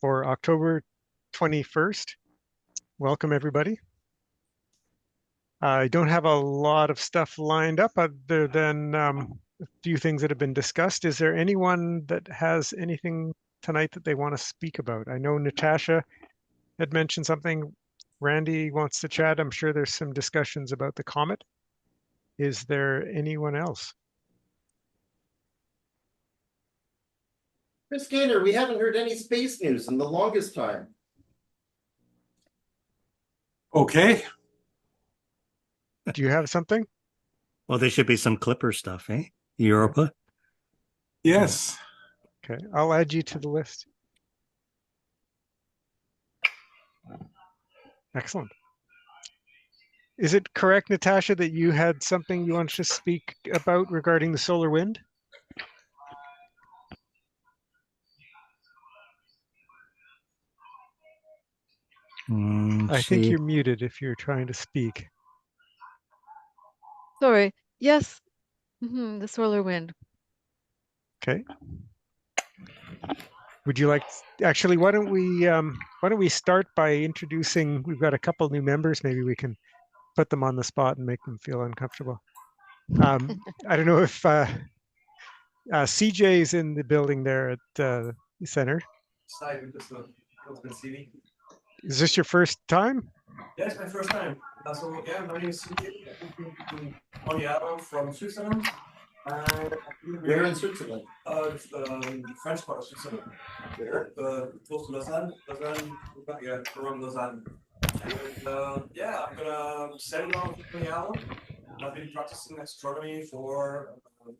for October 21st. Welcome, everybody. I don't have a lot of stuff lined up other than a few things that have been discussed. Is there anyone that has anything tonight that they want to speak about? I know Natasha had mentioned something. Randy wants to chat. I'm sure there's some discussions about the comet. Is there anyone else? Miss Gainor, we haven't heard any space news in the longest time. Okay. Do you have something? Well, there should be some Clipper stuff, eh? Europa. Yes. Okay, I'll add you to the list. Excellent. Is it correct, Natasha, that you had something you wanted to speak about regarding the solar wind? I think you're muted if you're trying to speak. Sorry. Yes. The solar wind. Okay. Would you like, actually, why don't we start by introducing, we've got a couple new members, maybe we can put them on the spot and make them feel uncomfortable. I don't know if CJ's in the building there at the center. Is this your first time? Yes, my first time. So yeah, my name is CJ from Switzerland. Where in Switzerland? The French part of Switzerland. Where? Close to Lausanne. Yeah, around Lausanne. And yeah, I'm gonna settle down with Moniaro. I've been practicing astronomy for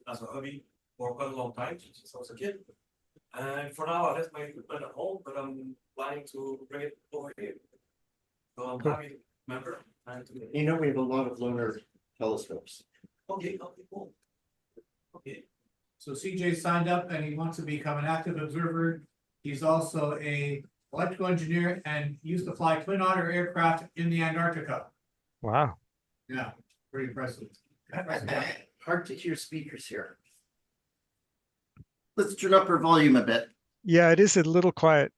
as a hobby for quite a long time, since I was a kid. And for now, I left my equipment at home, but I'm planning to bring it over here. So I'm happy to remember. You know, we have a lot of lunar telescopes. Okay, cool. Okay. So CJ signed up and he wants to become an active observer. He's also a electrical engineer and used to fly twin otter aircraft in the Antarctica. Wow. Yeah, pretty impressive. Hard to hear speakers here. Let's turn up our volume a bit. Yeah, it is a little quiet.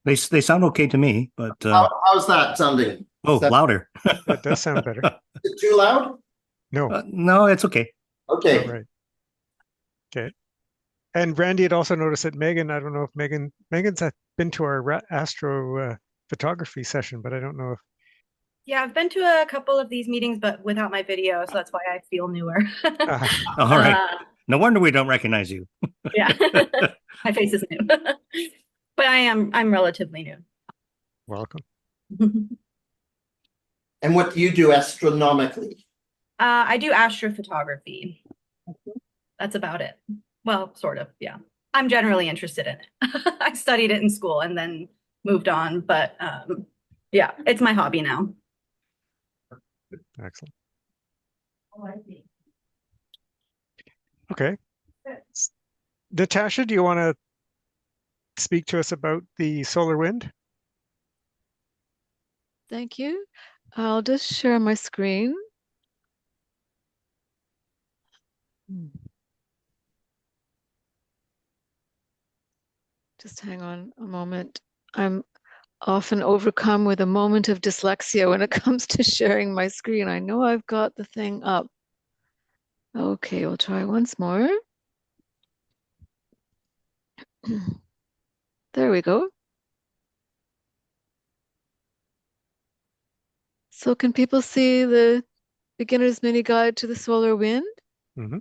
They sound okay to me, but how's that sounding? Louder. That does sound better. Is it too loud? No. No, it's okay. Okay. All right. Okay. And Randy had also noticed that Megan, I don't know if Megan's been to our astro photography session, but I don't know if. Yeah, I've been to a couple of these meetings, but without my video, so that's why I feel newer. All right. No wonder we don't recognize you. Yeah, my face is new, but I'm relatively new. Welcome. And what do you do astronomically? I do astrophotography. That's about it. Well, sort of, yeah. I'm generally interested in it. I studied it in school and then moved on, but yeah, it's my hobby now. Excellent. Okay. Natasha, do you want to speak to us about the solar wind? Thank you. I'll just share my screen. Just hang on a moment. I'm often overcome with a moment of dyslexia when it comes to sharing my screen. I know I've got the thing up. Okay, we'll try once more. There we go. So can people see the beginner's mini guide to the solar wind? Mm-hmm.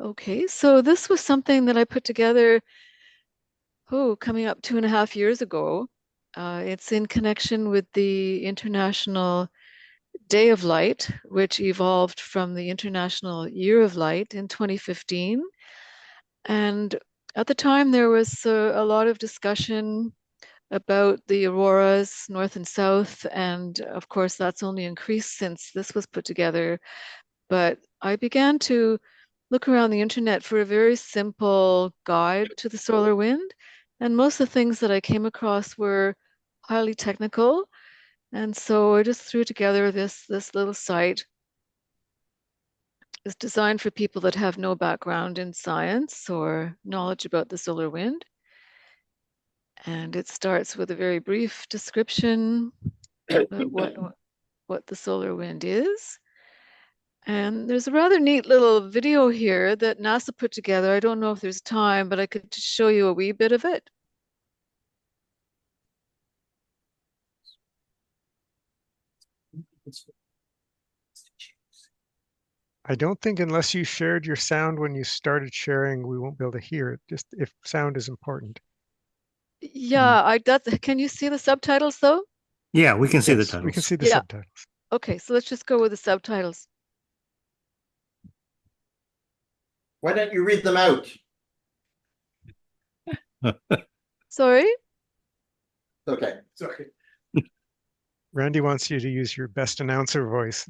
Okay, so this was something that I put together, coming up 2.5 years ago. It's in connection with the International Day of Light, which evolved from the International Year of Light in 2015. And at the time, there was a lot of discussion about the auroras, north and south. And of course, that's only increased since this was put together. But I began to look around the internet for a very simple guide to the solar wind. And most of the things that I came across were highly technical. And so I just threw together this little site. It's designed for people that have no background in science or knowledge about the solar wind. And it starts with a very brief description about what the solar wind is. And there's a rather neat little video here that NASA put together. I don't know if there's time, but I could just show you a wee bit of it. I don't think unless you shared your sound when you started sharing, we won't be able to hear it, just if sound is important. Yeah, can you see the subtitles though? Yeah, we can see the Yes, we can titles. see the Yeah. subtitles. Okay, so let's just go with the subtitles. Why don't you read them out? Sorry? Okay. Sorry. Randy wants you to use your best announcer voice.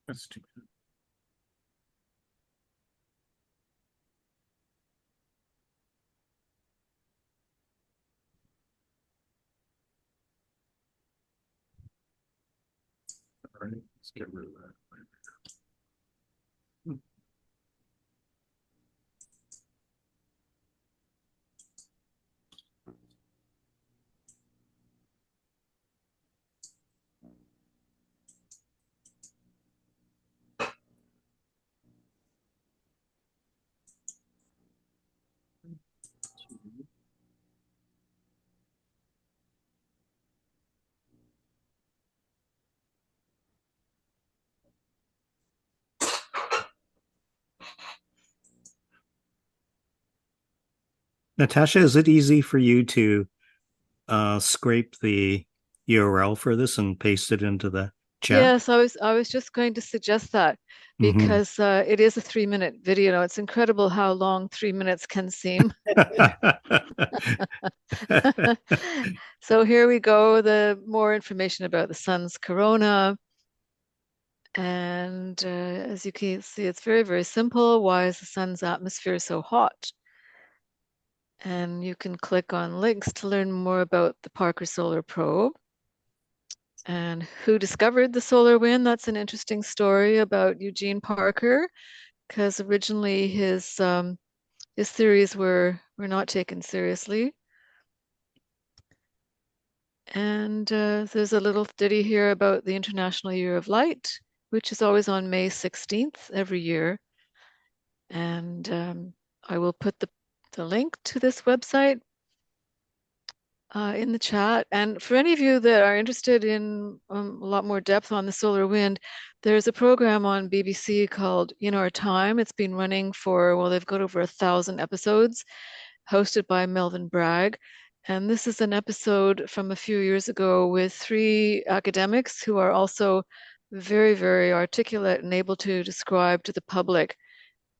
That's too bad. All right, let's get rid of that. Natasha, is it easy for you to scrape the URL for this and paste it into the chat? Yes, I was just going to suggest that because it is a 3-minute video. It's incredible how long 3 minutes can seem. So here we go, the more information about the sun's corona. And as you can see, it's very, very simple. Why is the sun's atmosphere so hot? And you can click on links to learn more about the Parker Solar Probe. And who discovered the solar wind? That's an interesting story about Eugene Parker, because originally his theories were not taken seriously. And there's a little ditty here about the International Year of Light, which is always on May 16th every year. And I will put the link to this website in the chat. And for any of you that are interested in a lot more depth on the solar wind, there's a program on BBC called In Our Time. It's been running for, well, they've got over 1,000 episodes, hosted by Melvin Bragg. And this is an episode from a few years ago with 3 academics who are also very, very articulate and able to describe to the public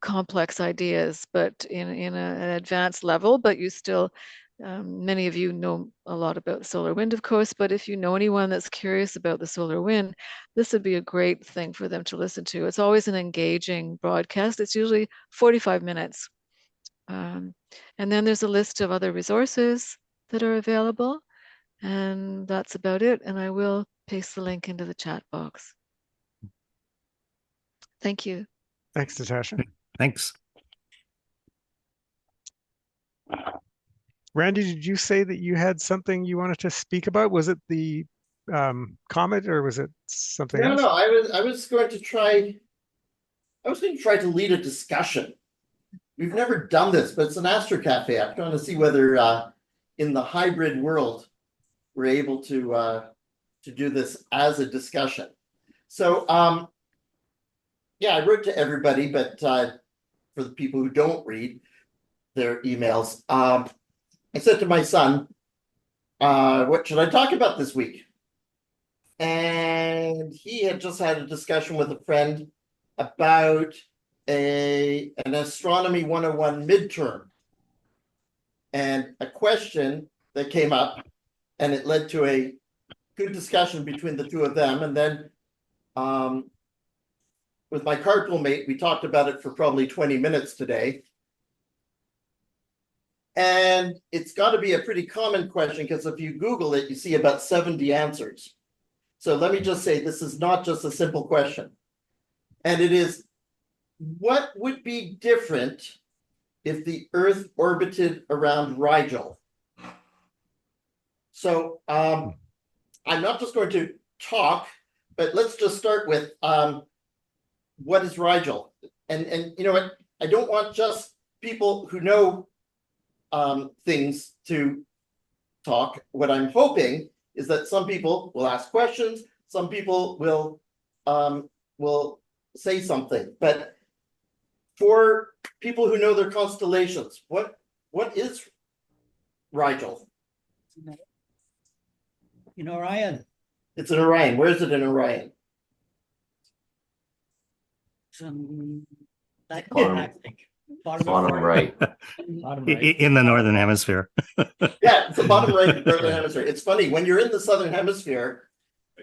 complex ideas, but in an advanced level. But you still, many of you know a lot about the solar wind, of course, but if you know anyone that's curious about the solar wind, this would be a great thing for them to listen to. It's always an engaging broadcast. It's usually 45 minutes. And then there's a list of other resources that are available. And that's about it. And I will paste the link into the chat box. Thank you. Thanks, Natasha. Thanks. Randy, did you say that you had something you wanted to speak about? Was it the comet or was it something else? No, I was going to try to lead a discussion. We've never done this, but it's an Astronomy Cafe. I'm trying to see whether in the hybrid world we're able to do this as a discussion. So yeah, I wrote to everybody, but for the people who don't read their emails, I said to my son, what should I talk about this week? And he had just had a discussion with a friend about an Astronomy 101 midterm and a question that came up, and it led to a good discussion between the two of them. And then with my carpool mate, we talked about it for probably 20 minutes today. And it's got to be a pretty common question, because if you Google it, you see about 70 answers. So let me just say, this is not just a simple question. And it is, what would be different if the Earth orbited around Rigel? So I'm not just going to talk, but let's just start with what is Rigel? And you know what? I don't want just people who know things to talk. What I'm hoping is that some people will ask questions, some people will say something. But for people who know their constellations, what is Rigel? In Orion. It's in Orion. Where is it in Orion? That Bottom. I think. Bottom right. Bottom right. In the northern hemisphere. Yeah, it's the bottom right of the northern hemisphere. It's funny, when you're in the southern hemisphere,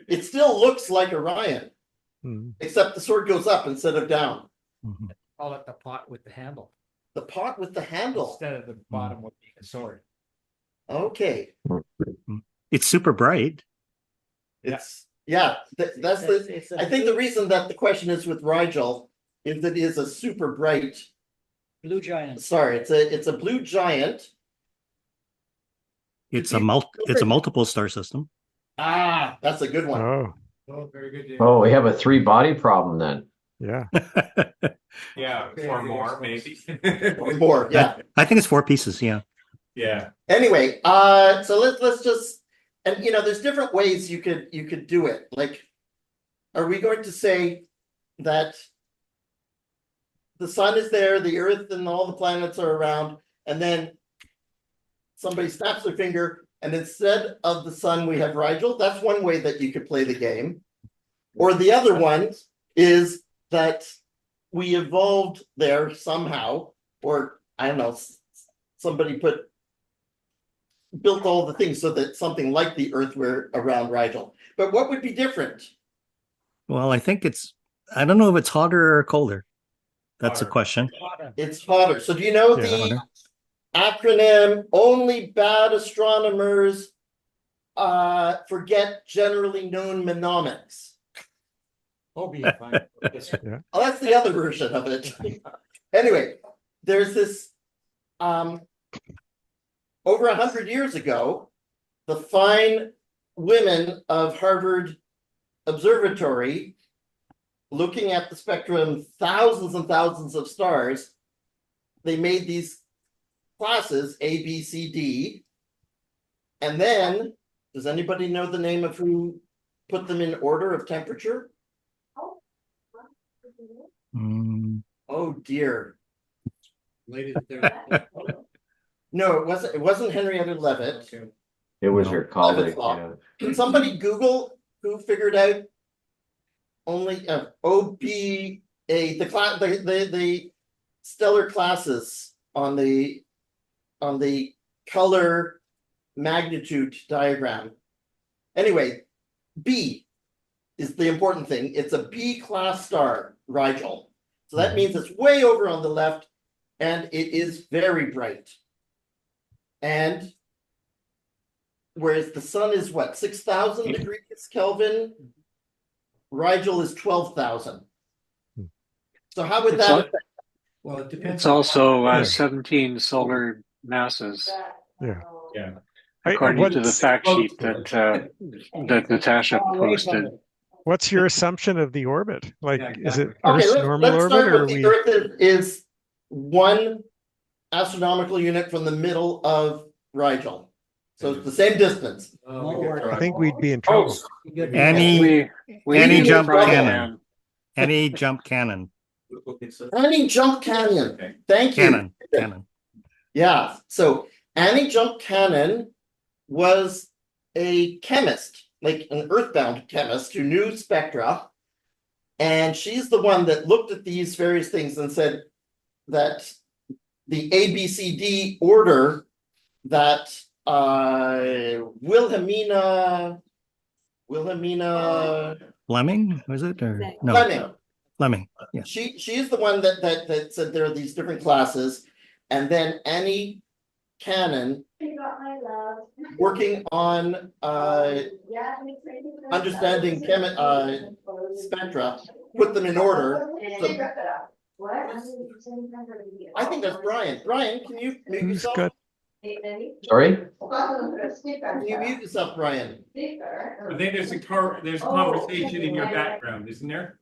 it still looks like Orion, except the sword goes up instead of down. Mhm. Call it the pot with the handle The pot with the handle. instead of the bottom with the sword. Okay. It's super bright. It's that's the I think the reason that the question is with Rigel is that it is a super bright blue giant. star. It's a blue giant. It's a multiple star system. Ah, that's a good one. Oh, Oh, very good. Dave. Oh, we have a 3-body problem then. yeah. Yeah, or more, maybe. Or more, yeah. I think it's 4 pieces. Yeah. Yeah. Anyway, so let's just, and you know, there's different ways you could do it. Like, are we going to say that the sun is there, the earth and all the planets are around, and then somebody snaps their finger, and instead of the sun, we have Rigel? That's one way that you could play the game. Or the other one is that we evolved there somehow, or I don't know, somebody built all the things so that something like the Earth were around Rigel. But what would be different? Well, I think I don't know if it's hotter or colder. That's a Hotter. question. It's hotter. So do you know Yeah, the hotter. acronym only bad astronomers forget generally known mnemonics? Oh, be fine. Oh, that's the other version of it. Anyway, there's this over 100 years ago, the fine women of Harvard Observatory, looking at the spectrum, thousands and thousands of stars, they made these classes A, B, C, D. And then, does anybody know the name of who put them in order of temperature? Mm, Oh dear. Ladies, there. No, it wasn't Henrietta Leavitt. Okay. It was No. your colleague. Leavitt's law. Yeah. Can somebody Google who figured out only OBA, the stellar classes on the color magnitude diagram? Anyway, B is the important thing. It's a B class star, Rigel. So that means it's way over on the left, and it is very bright. And whereas the sun is what, 6,000 degrees Kelvin, Rigel is 12,000. So how would that affect? Well, it depends. It's also Yeah. 17 solar masses, Yeah. Yeah. according to the what's, fact sheet that Natasha posted. what's your assumption of the orbit? Like, Yeah, is it Okay, Earth's normal let's orbit, start or are with we? the Earth is 1 astronomical unit from the middle of Rigel. So it's the same distance. I think we'd be in trouble. Any We jump probably cannon. Any jump cannon. Annie Jump Canyon. Thank you. Cannon. Yeah. So Annie Jump Cannon was a chemist, like an earthbound chemist who knew spectra. And she's the one that looked at these various things and said that the ABCD order that Wilhelmina Fleming, was it? Or no? Fleming. Fleming. Yeah. She is the one that said there are these different classes, and then Annie Cannon working on understanding spectra, put them in order. So, I think that's Brian. Brian, can you mute Who's yourself? got Sorry? Can you mute yourself, Brian? I think there's a conversation in your background, isn't there?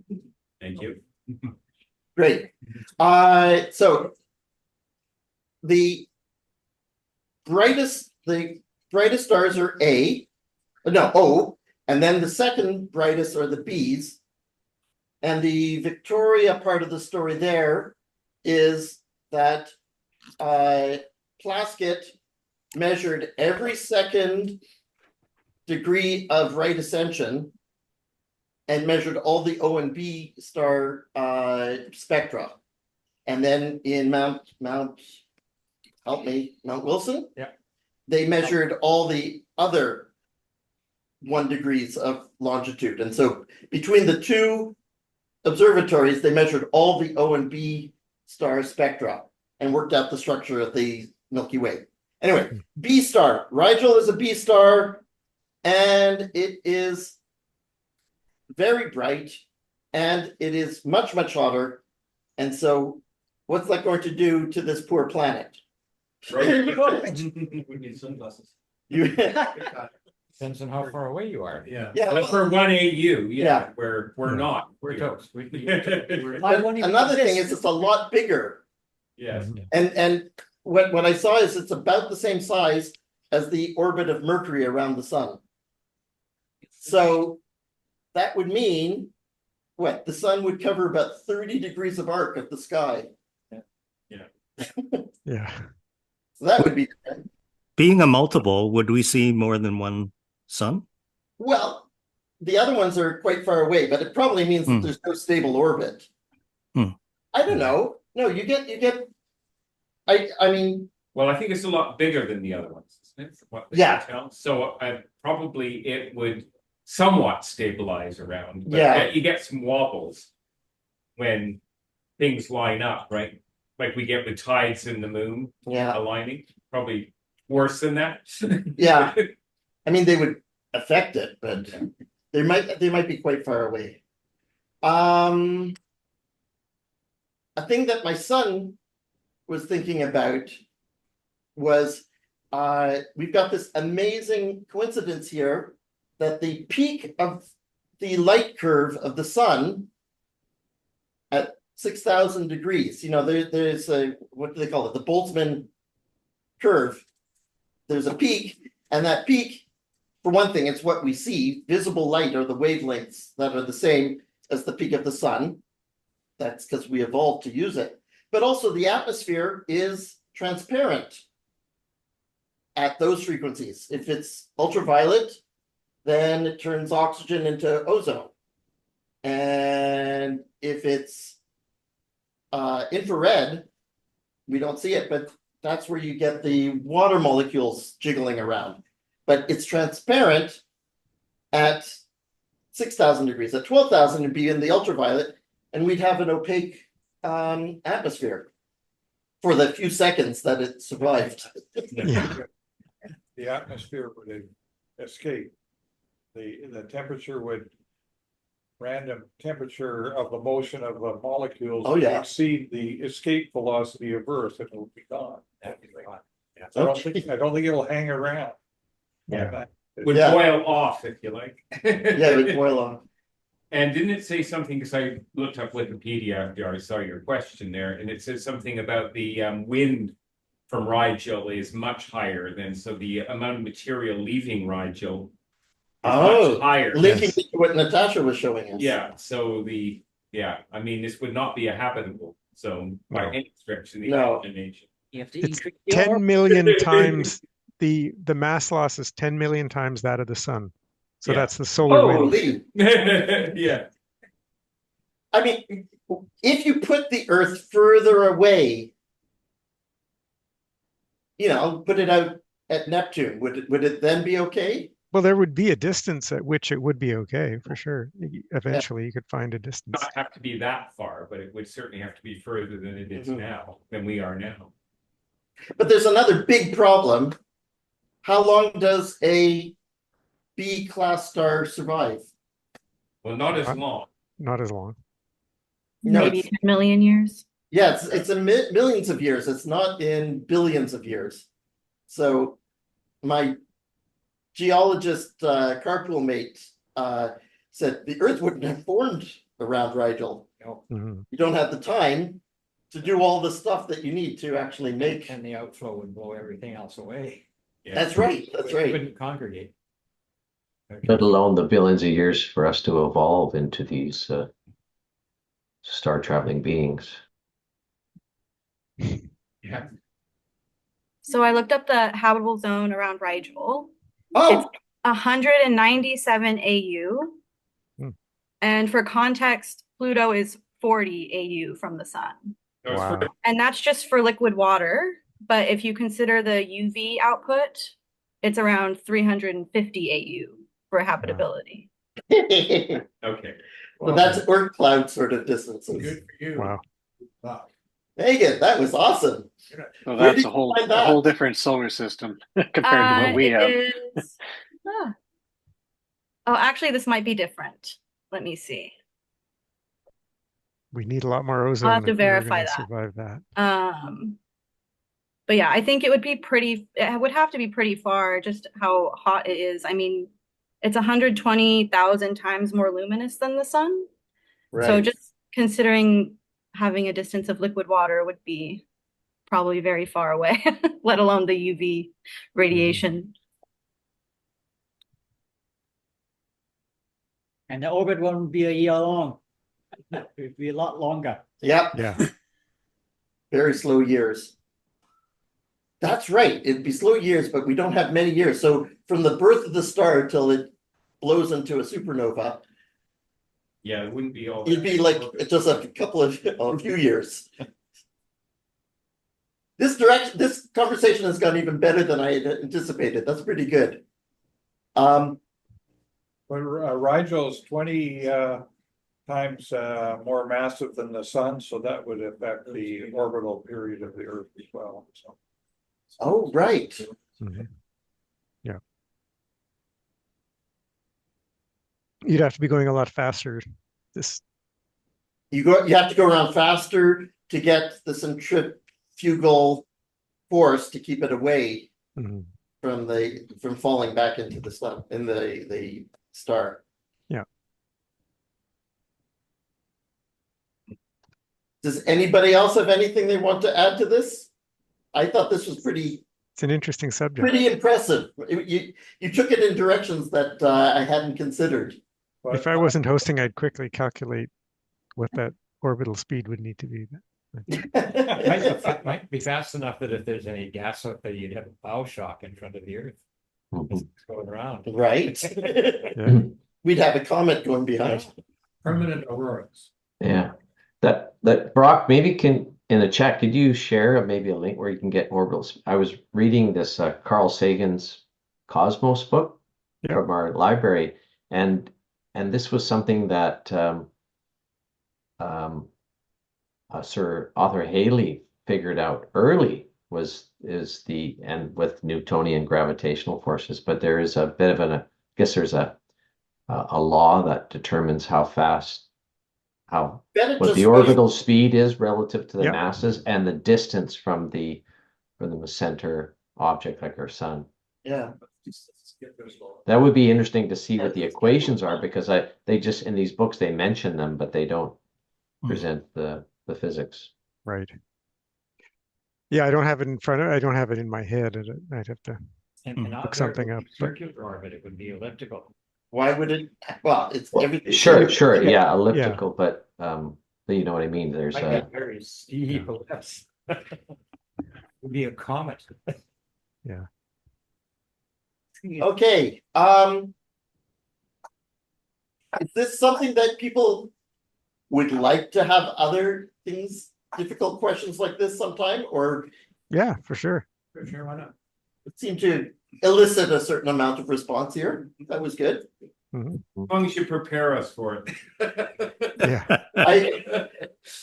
Thank you. Great. So the brightest stars are O, and then the second brightest are the B's. And the Victoria part of the story there is that Plaskett measured every second degree of right ascension and measured all the O and B star spectra. And then in Mount Wilson, Yeah, they measured all the other 1 degrees of longitude. And so between the two observatories, they measured all the O and B star spectra and worked out the structure of the Milky Way. Anyway, B star. Rigel is a B star, and it is very bright, and it is much, much hotter. And so what's that going to do to this poor planet? We need sunglasses. You, depends on how far away you are. Yeah. Yeah, But for 1 AU, Yeah. we're not. We're toast. another thing is it's a lot bigger. Yes. And what I saw is it's about the same size as the orbit of Mercury around the sun. So that would mean what? The sun would cover about 30 degrees of arc of the sky. yeah. So that would be, Being a multiple, would we see more than one sun? well, the other ones are quite far away, but it probably means that there's no stable orbit. I don't know. No, you get, I mean, Well, I think it's a lot bigger than the other ones, isn't it? From what they Yeah. can tell. So probably it would somewhat stabilize around. But Yeah. you get some wobbles when things line up, right? Like we get with tides in the moon yeah, aligning. Probably worse than that. yeah. I mean, they would affect it, but they might be quite far away. A thing that my son was thinking about was we've got this amazing coincidence here that the peak of the light curve of the sun at 6,000 degrees, there's a, what do they call it? The Boltzmann curve. There's a peak, and that peak, for one thing, it's what we see. Visible light are the wavelengths that are the same as the peak of the sun. That's because we evolved to use it. But also the atmosphere is transparent at those frequencies. If it's ultraviolet, then it turns oxygen into ozone. And if it's infrared, we don't see it, but that's where you get the water molecules jiggling around. But it's transparent at 6,000 degrees. At 12,000, it'd be in the ultraviolet, and we'd have an opaque atmosphere for the few seconds that it survived. Yeah. The atmosphere would escape. The temperature would, random temperature of the motion of the molecules Oh, yeah. exceed the escape velocity of Earth, and it will be gone. That'd be right. I don't think it'll hang around. Yeah. Would Yeah. boil off, if you like. Yeah, it would boil off. And didn't it say something, because I looked up Wikipedia after I saw your question there, and it says something about the wind from Rigel is much higher than, so the amount of material leaving Rigel is much higher. Linking to what Natasha was showing us. Yeah, so I mean, this would not be a habitable zone by any stretch of the No. imagination. You have to It's increase 10 million times the mass loss is 10 million times that of the sun. So Yeah. that's the solar wind. Holy. Yeah. I mean, if you put the Earth further away, put it out at Neptune, would it then be okay? Well, there would be a distance at which it would be okay, for sure. Eventually, you could find a distance. Not have to be that far, but it would certainly have to be further than it is Mhm. now, than we are now. But there's another big problem. how long does a B class star survive? Well, not as long. Not as long. No, Maybe 10 million years. Yeah, it's in millions of years. It's not in billions of years. So my geologist carpool mate said the Earth wouldn't have formed around Rigel. Mm-hmm. You don't have the time to do all the stuff that you need to actually make. And the outflow would blow everything else away. Yeah. That's right. That's It right. wouldn't congregate. Let alone the billions of years for us to evolve into these star traveling beings. Yeah. So I looked up the habitable zone around Rigel. Oh, It's 197 AU. Hmm. And for context, Pluto is 40 AU from the sun. Wow. And that's just for liquid water. But if you consider the UV output, it's around 350 AU for habitability. so Okay. that's Oort cloud sort of distances. Good for you. Wow. Wow. Megan, that was awesome. So Where that's did a you whole find a that? whole different solar system compared to what we have. Oh, actually, this might be different. Let me see. We need a lot more ozone. I'll have to if we were verify gonna that. Survive that. But yeah, I think it would be pretty, it would have to be pretty far, just how hot it is. I mean, it's 120,000 times more luminous than the sun. Right. So just considering having a distance of liquid water would be probably very far away, let alone the UV radiation. And the orbit won't be a year long. It'd be a lot longer. Yep. Yeah. Very slow years. That's right. It'd be slow years, but we don't have many years. So from the birth of the star till it blows into a supernova, Yeah, it wouldn't be all. it'd be like just a couple of a few years. This conversation has gone even better than I had anticipated. That's pretty good. But Rigel's 20 times more massive than the sun, so that would affect the orbital period of the Earth as well. So. Oh, right. Mm-hmm. Yeah. You'd have to be going a lot faster. You have to go around faster to get the centrifugal force to keep it away Mm-hmm. from falling back into the sun in the star. Yeah. Does anybody else have anything they want to add to this? I thought this was It's an interesting subject. pretty impressive. You took it in directions that I hadn't considered. But, If I wasn't hosting, I'd quickly calculate what that orbital speed would need to be. It might be fast enough that if there's any gas out there, you'd have a bow shock in front of the Earth. It's going around. Right? Yeah. We'd have a comet going behind. Permanent auroras. Yeah. That Brock, maybe in the chat, could you share maybe a link where you can get orbitals? I was reading this Carl Sagan's Cosmos book from our library, and this was something that Sir Arthur Haley figured out early and with Newtonian gravitational forces, but there is a bit of I guess there's a law that determines how fast what the orbital speed is relative to the masses and the distance from the center object like our sun. Yeah. That would be interesting to see what the equations are, because they just in these books they mention them, but they don't present the physics. Right. Yeah, I don't have it in front of I don't have it in my head. I'd have to look something up. Circular orbit, it would be elliptical. Why would it? Well, it's everything. Sure, yeah, elliptical, but you know what I mean. There's a very steep ellipse. Would be a comet. Yeah. Okay. Is this something that people would like to have other things, difficult questions like this sometime? Or yeah, for sure. For sure, why not? It seemed to elicit a certain amount of response here. That was good. Mm-hmm. As long as you prepare us for it. Yeah.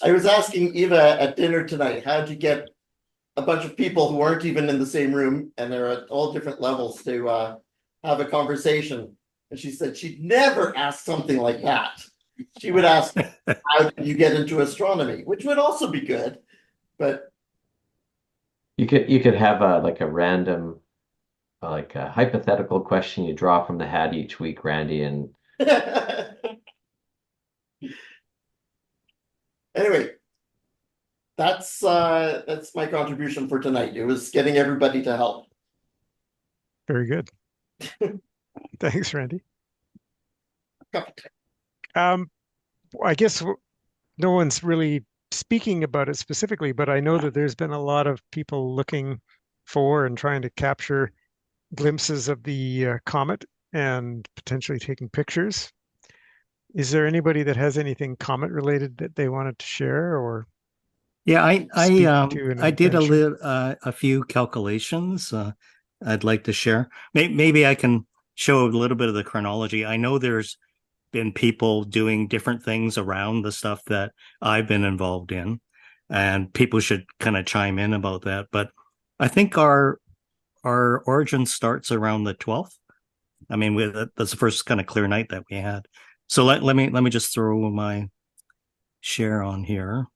I was asking Eva at dinner tonight, how'd you get a bunch of people who aren't even in the same room and they're at all different levels to have a conversation. And she said she'd never ask something like that. She would ask, how did you get into astronomy? Which would also be good, but You could have a random like a hypothetical question you draw from the hat each week, Randy, and anyway, that's my contribution for tonight. It was getting everybody to help. Very good. Thanks, Randy. I guess no one's really speaking about it specifically, but I know that there's been a lot of people looking for and trying to capture glimpses of the comet and potentially taking pictures. Is there anybody that has anything comet related that they wanted to share or? Yeah, I did adventure? a few calculations. I'd like to share. Maybe I can show a little bit of the chronology. I know there's been people doing different things around the stuff that I've been involved in, and people should kind of chime in about that. But I think our origin starts around the 12th. I mean, that's the first kind of clear night that we had. So let me just throw my share on here.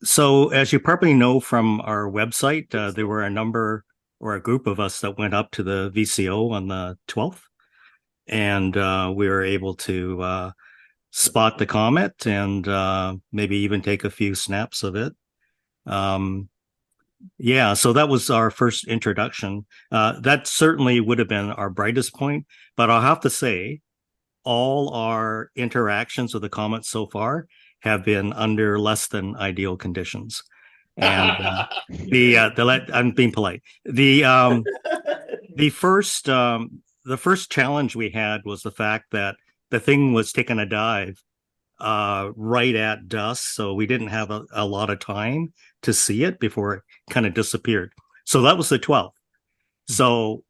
So as you probably know from our website, there were a number or a group of us that went up to the VCO on the 12th, and we were able to spot the comet and maybe even take a few snaps of it. Yeah, so that was our first introduction. That certainly would have been our brightest point, but I'll have to say, all our interactions with the comet so far have been under less than ideal conditions. And I'm being polite. The first challenge we had was the fact that the thing was taking a dive right at dusk, so we didn't have a lot of time to see it before it kind of disappeared. So that was the 12th. So,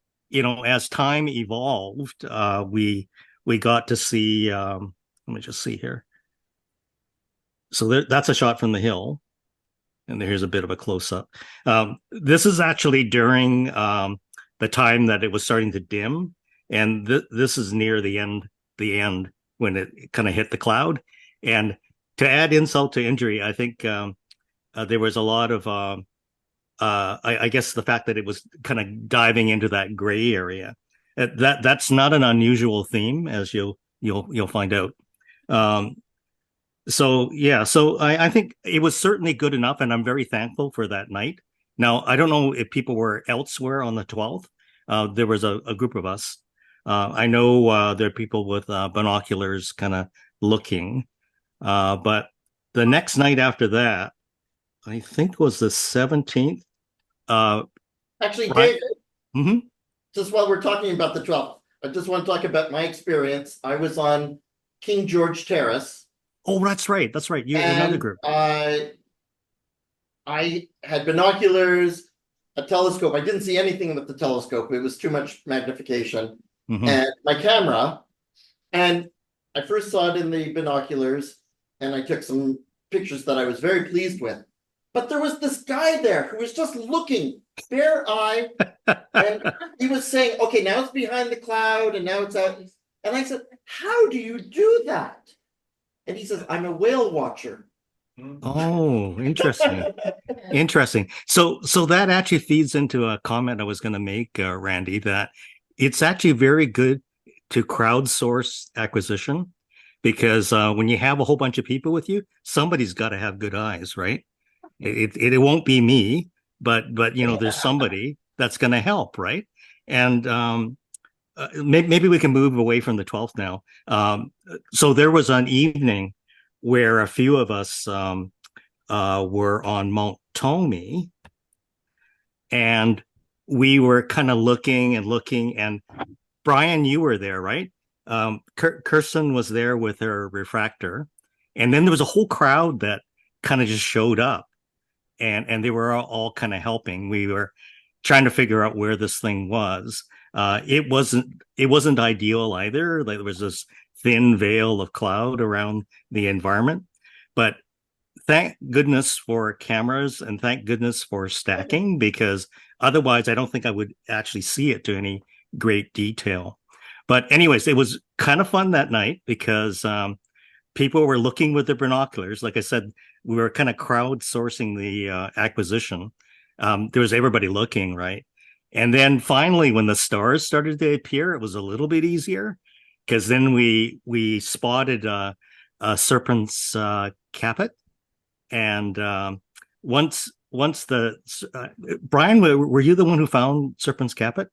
as time evolved, we got to see, let me just see here. So that's a shot from the hill. And here's a bit of a close-up. This is actually during the time that it was starting to dim. And this is near the end when it kind of hit the cloud. And to add insult to injury, I think there was a lot of, I guess the fact that it was kind of diving into that gray area. That's not an unusual theme, as you'll find out. So I think it was certainly good enough, and I'm very thankful for that night. Now, I don't know if people were elsewhere on the 12th. There was a group of us. I know there are people with binoculars kind of looking, but the next night after that, I think was the 17th. Actually, right? David, just while we're talking about the 12th, I just want to talk about my experience. I was on King George Terrace. Oh, that's right. You another group. I had binoculars, a telescope. I didn't see anything with the telescope. It was too much magnification. And my camera. And I first saw it in the binoculars, and I took some pictures that I was very pleased with. But there was this guy there who was just looking, bare eye, and he was saying, okay, now it's behind the cloud, and now it's out. And I said, how do you do that? And he says, I'm a whale watcher. Oh, interesting. Interesting. So that actually feeds into a comment I was going to make, Randy, that it's actually very good to crowdsource acquisition, because when you have a whole bunch of people with you, somebody's got to have good eyes, right? It won't be me, but there's somebody that's going to help, right? And maybe we can move away from the 12th now. So there was an evening where a few of us were on Mount Tommy, and we were kind of looking, and Brian, you were there, right? Kirsten was there with her refractor, and then there was a whole crowd that kind of just showed up, and they were all kind of helping. We were trying to figure out where this thing was. It wasn't ideal either. Like, there was this thin veil of cloud around the environment. But thank goodness for cameras and thank goodness for stacking, because otherwise I don't think I would actually see it to any great detail. But anyways, it was kind of fun that night because people were looking with their binoculars. Like I said, we were kind of crowdsourcing the acquisition. There was everybody looking, right? And then finally, when the stars started to appear, it was a little bit easier because then we spotted Serpent's caput. And once the Brian, were you the one who found Serpent's caput?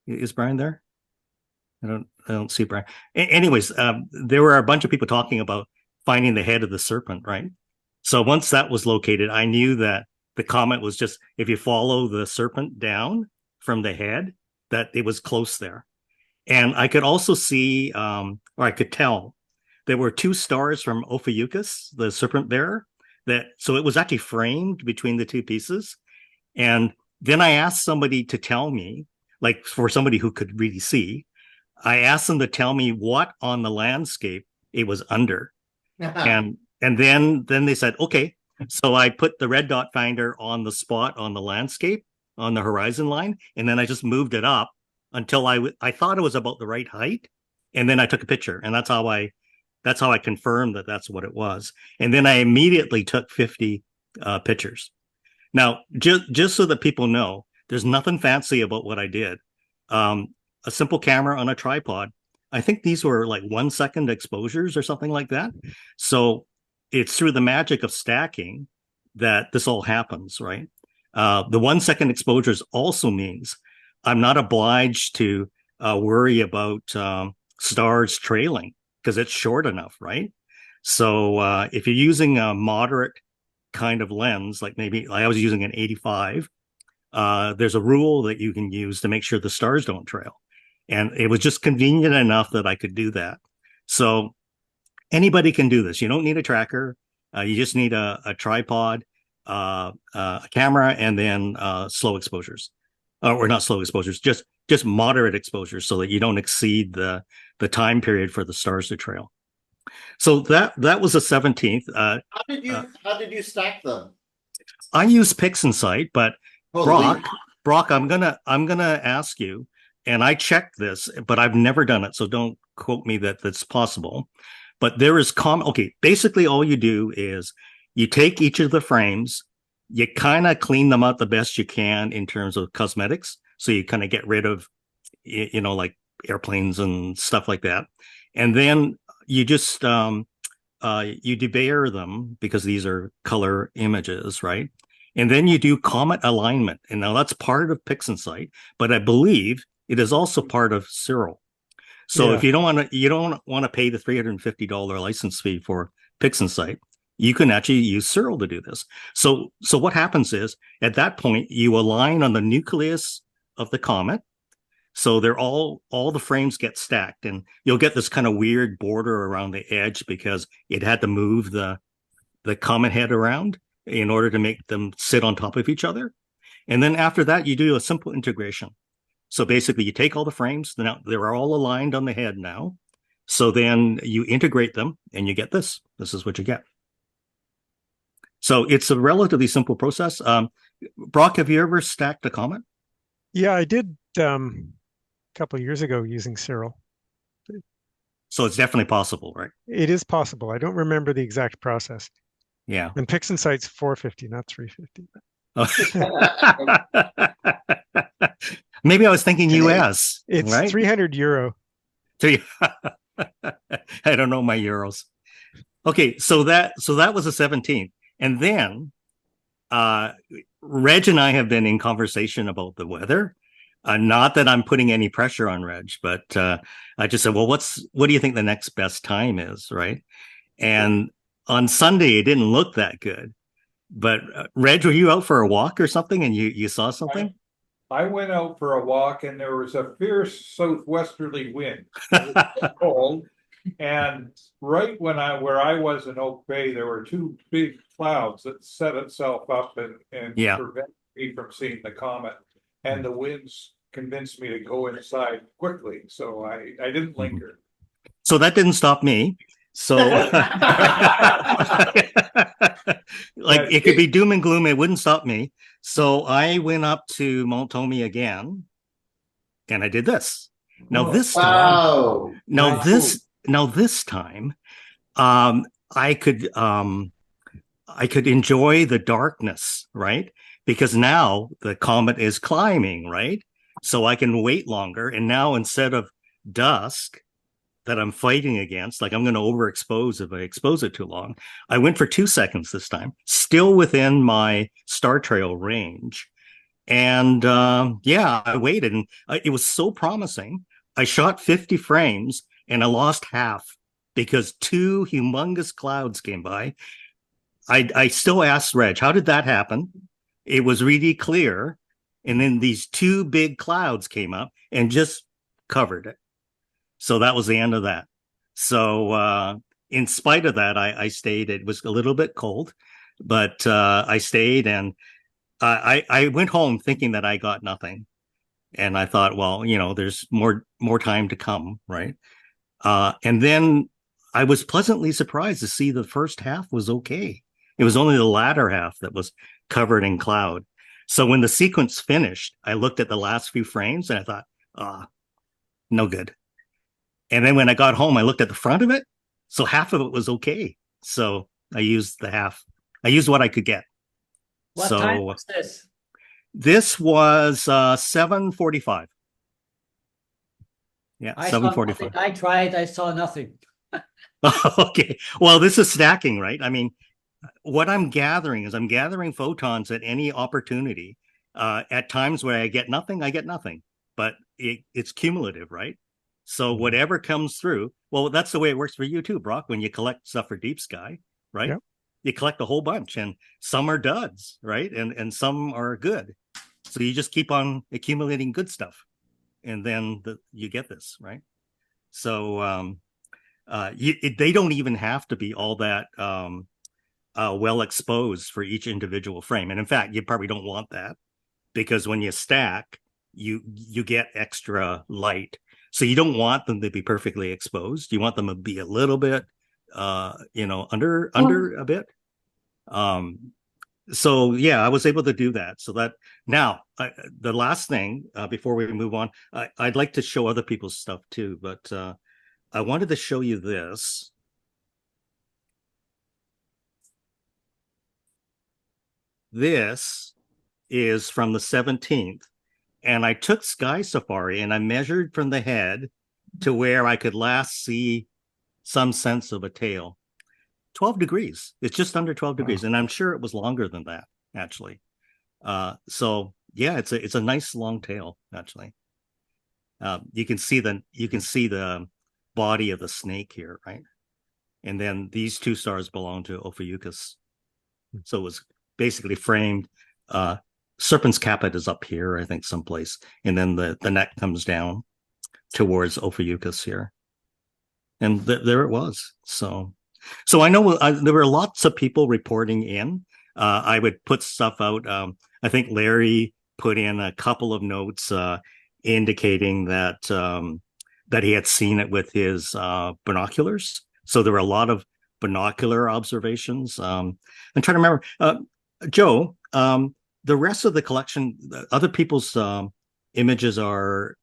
Is Brian there? I don't see Brian. Anyways, there were a bunch of people talking about finding the head of the serpent, right? So once that was located, I knew that the comet was just, if you follow the serpent down from the head, that it was close there. And I could also see, or I could tell, there were two stars from Ophiuchus, the serpent bearer, so it was actually framed between the two pieces. And then I asked somebody to tell me, like for somebody who could really see, I asked them to tell me what on the landscape it was under. and then they said, okay. So I put the red dot finder on the spot on the landscape on the horizon line, and then I just moved it up until I thought it was about the right height, and then I took a picture, and that's how I confirmed that that's what it was. And then I immediately took 50 pictures. Now, just so that people know, there's nothing fancy about what I did. A simple camera on a tripod. I think these were like 1 second exposures or something like that. So it's through the magic of stacking that this all happens, right? The 1 second exposures also means I'm not obliged to worry about stars trailing because it's short enough, right? So if you're using a moderate kind of lens, like maybe I was using an 85, there's a rule that you can use to make sure the stars don't trail. And it was just convenient enough that I could do that. So anybody can do this. You don't need a tracker. You just need a tripod, a camera, and then slow exposures. Or not slow exposures, just moderate exposures so that you don't exceed the time period for the stars to trail. So that was the 17th. How did you stack them? I use PixInsight, but Brock, I'm gonna ask you, and I checked this, but I've never done it, so don't quote me that that's possible. But there is okay, basically all you do is you take each of the frames, you kind of clean them out the best you can in terms of cosmetics. So you kind of get rid of, like airplanes and stuff like that. And then you just, you debayer them because these are color images, right? And then you do comet alignment. And now that's part of PixInsight, but I believe it is also part of Cyril. So if you don't want to pay the $350 license fee for PixInsight, you can actually use Cyril to do this. So what happens is at that point you align on the nucleus of the comet. So they're all the frames get stacked, and you'll get this kind of weird border around the edge because it had to move the comet head around in order to make them sit on top of each other. And then after that, you do a simple integration. So basically you take all the frames, now they're all aligned on the head now. So then you integrate them and you get this. This is what you get. So it's a relatively simple process. Brock, have you ever stacked a comet? Yeah, I did a couple of years ago using Cyril. So it's definitely possible, right? It is possible. I don't remember the exact process. Yeah. And PixInsight's $450, not $350. Maybe I was thinking US. It's right? €300. I don't know my euros. Okay, so that was the 17th. And then Reg and I have been in conversation about the weather. Not that I'm putting any pressure on Reg, but I just said, well, what do you think the next best time is, right? And on Sunday, it didn't look that good. But Reg, were you out for a walk or something and you saw something? I went out for a walk and there was a fierce southwesterly wind. It was cold. And right where I was in Oak Bay, there were two big clouds that set itself up and prevented me from seeing the comet. And the winds convinced me to go inside quickly, so I didn't linger. So that didn't stop me. So like it could be doom and gloom, it wouldn't stop me. So I went up to Mount Tommy again and I did this. Now this time, this time, I could enjoy the darkness, right? Because now the comet is climbing, right? So I can wait longer. And now instead of dusk that I'm fighting against, like I'm going to overexpose if I expose it too long, I went for 2 seconds this time, still within my star trail range. And yeah, I waited and it was so promising. I shot 50 frames and I lost half because 2 humongous clouds came by. I still asked Reg, how did that happen? It was really clear. And then these 2 big clouds came up and just covered it. So that was the end of that. So in spite of that, I stayed. It was a little bit cold, but I stayed and I went home thinking that I got nothing. And I thought, well, you know, there's more time to come, right? And then I was pleasantly surprised to see the first half was okay. It was only the latter half that was covered in cloud. So when the sequence finished, I looked at the last few frames and I thought, no good. And then when I got home, I looked at the front of it. So half of it was okay. So I used the half. I used what I could get. What time was this? This was 7:45. Yeah, 7:45. I tried. I saw nothing. Okay. Well, this is stacking, right? I mean, what I'm gathering is I'm gathering photons at any opportunity. At times where I get nothing, but it's cumulative, right? So whatever comes through, well, that's the way it works for you too, Brock, when you collect stuff for deep sky, right? Yep. You collect a whole bunch and some are duds, right? And some are good. So you just keep on accumulating good stuff. And then you get this, right? So they don't even have to be all that well exposed for each individual frame. And in fact, you probably don't want that because when you stack, you get extra light. So you don't want them to be perfectly exposed. You want them to be a little bit, under a bit. So yeah, I was able to do that. So that now the last thing before we move on, I'd like to show other people's stuff too, but I wanted to show you this. This is from the 17th. And I took Sky Safari and I measured from the head to where I could last see some sense of a tail. 12 degrees. It's just under 12 degrees. And I'm sure it was longer than that, actually. So yeah, it's a nice long tail, actually. You can see the body of the snake here, right? And then these 2 stars belong to Ophiuchus. So it was basically framed. Serpent's caput is up here, I think, someplace, and then the neck comes down towards Ophiuchus here, and there it was. So I know there were lots of people reporting in. I would put stuff out. I think Larry put in a couple of notes indicating that he had seen it with his binoculars. So there were a lot of binocular observations. I'm trying to remember, Joe. The rest of the collection, other people's images are